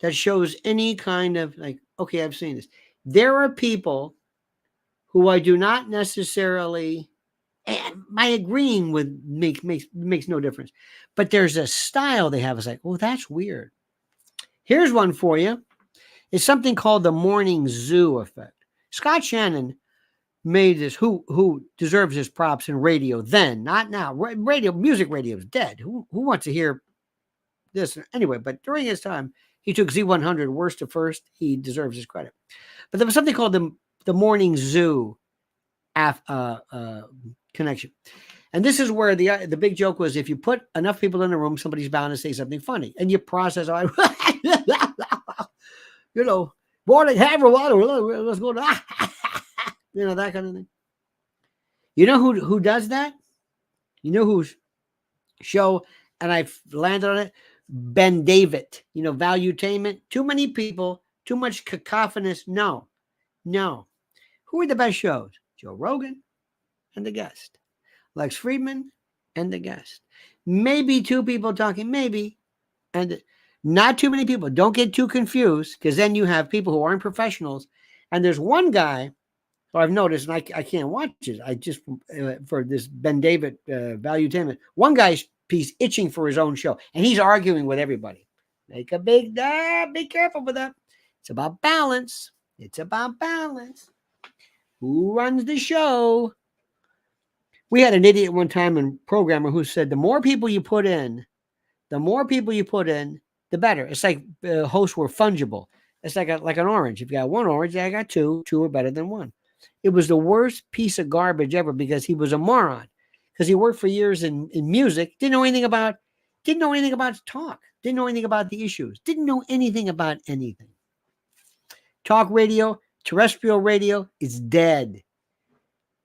that shows any kind of like, okay, I've seen this. There are people who I do not necessarily, and my agreeing with makes no difference. But there's a style they have. It's like, oh, that's weird. Here's one for you. It's something called the morning zoo effect. Scott Shannon made this, who deserves his props in radio then, not now. Music radio is dead. Who wants to hear this? Anyway, but during his time, he took Z100 worst to first. He deserves his credit. But there was something called the morning zoo connection. And this is where the big joke was, if you put enough people in a room, somebody's bound to say something funny. And you process, Morning, have a water. Let's go. You know, that kind of thing. You know who does that? You know whose show, and I've landed on it? Ben David. You know, valuetainment. Too many people, too much cacophonous. No. Who are the best shows? Joe Rogan and the guest. Lex Friedman and the guest. Maybe two people talking, maybe. And not too many people. Don't get too confused, because then you have people who aren't professionals. And there's one guy who I've noticed, and I can't watch it. I just, for this Ben David valuetainment, one guy's piece itching for his own show, and he's arguing with everybody. Make a big, be careful with that. It's about balance. It's about balance. Who runs the show? We had an idiot one time, a programmer, who said the more people you put in, the better. It's like hosts were fungible. It's like an orange. If you got one orange, I got two. Two are better than one. It was the worst piece of garbage ever, because he was a moron. Because he worked for years in music, didn't know anything about talk, didn't know anything about the issues, didn't know anything about anything. Talk radio, terrestrial radio is dead.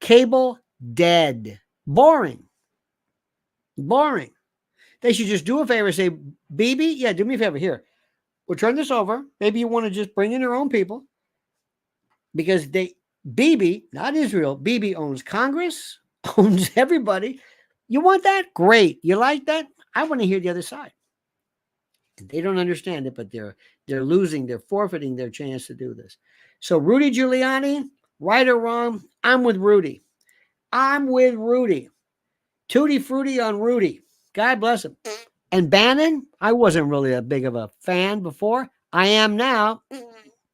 Cable, dead. Boring. They should just do a favor. Say, BB, yeah, do me a favor. Here, we'll turn this over. Maybe you want to just bring in your own people. Because BB, not Israel, BB owns Congress, owns everybody. You want that? Great. You like that? I want to hear the other side. They don't understand it, but they're forfeiting their chance to do this. So Rudy Giuliani, right or wrong, I'm with Rudy. Tutti frutti on Rudy. God bless him. And Bannon, I wasn't really that big of a fan before. I am now,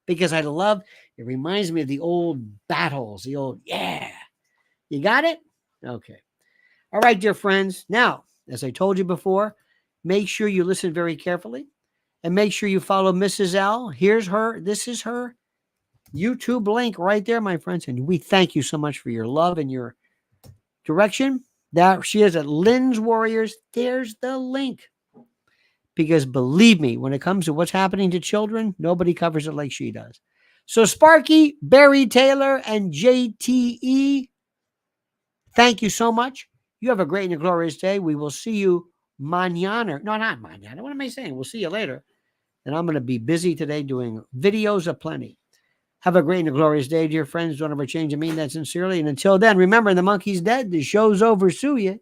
because it reminds me of the old battles, yeah. You got it? Okay. All right, dear friends. Now, as I told you before, make sure you listen very carefully, and make sure you follow Mrs. L. This is her YouTube link right there, my friends. And we thank you so much for your love and your direction. That she is at Lynn's Warriors. There's the link. Because believe me, when it comes to what's happening to children, nobody covers it like she does. So Sparky, Barry Taylor, and JTE, thank you so much. You have a great and a glorious day. We will see you mañana. No, not mañana. What am I saying? We'll see you later. And I'm going to be busy today doing videos aplenty. Have a great and a glorious day, dear friends. Don't ever change. I mean that sincerely. And until then, remember, the monkey's dead. The show's over. Sue ya.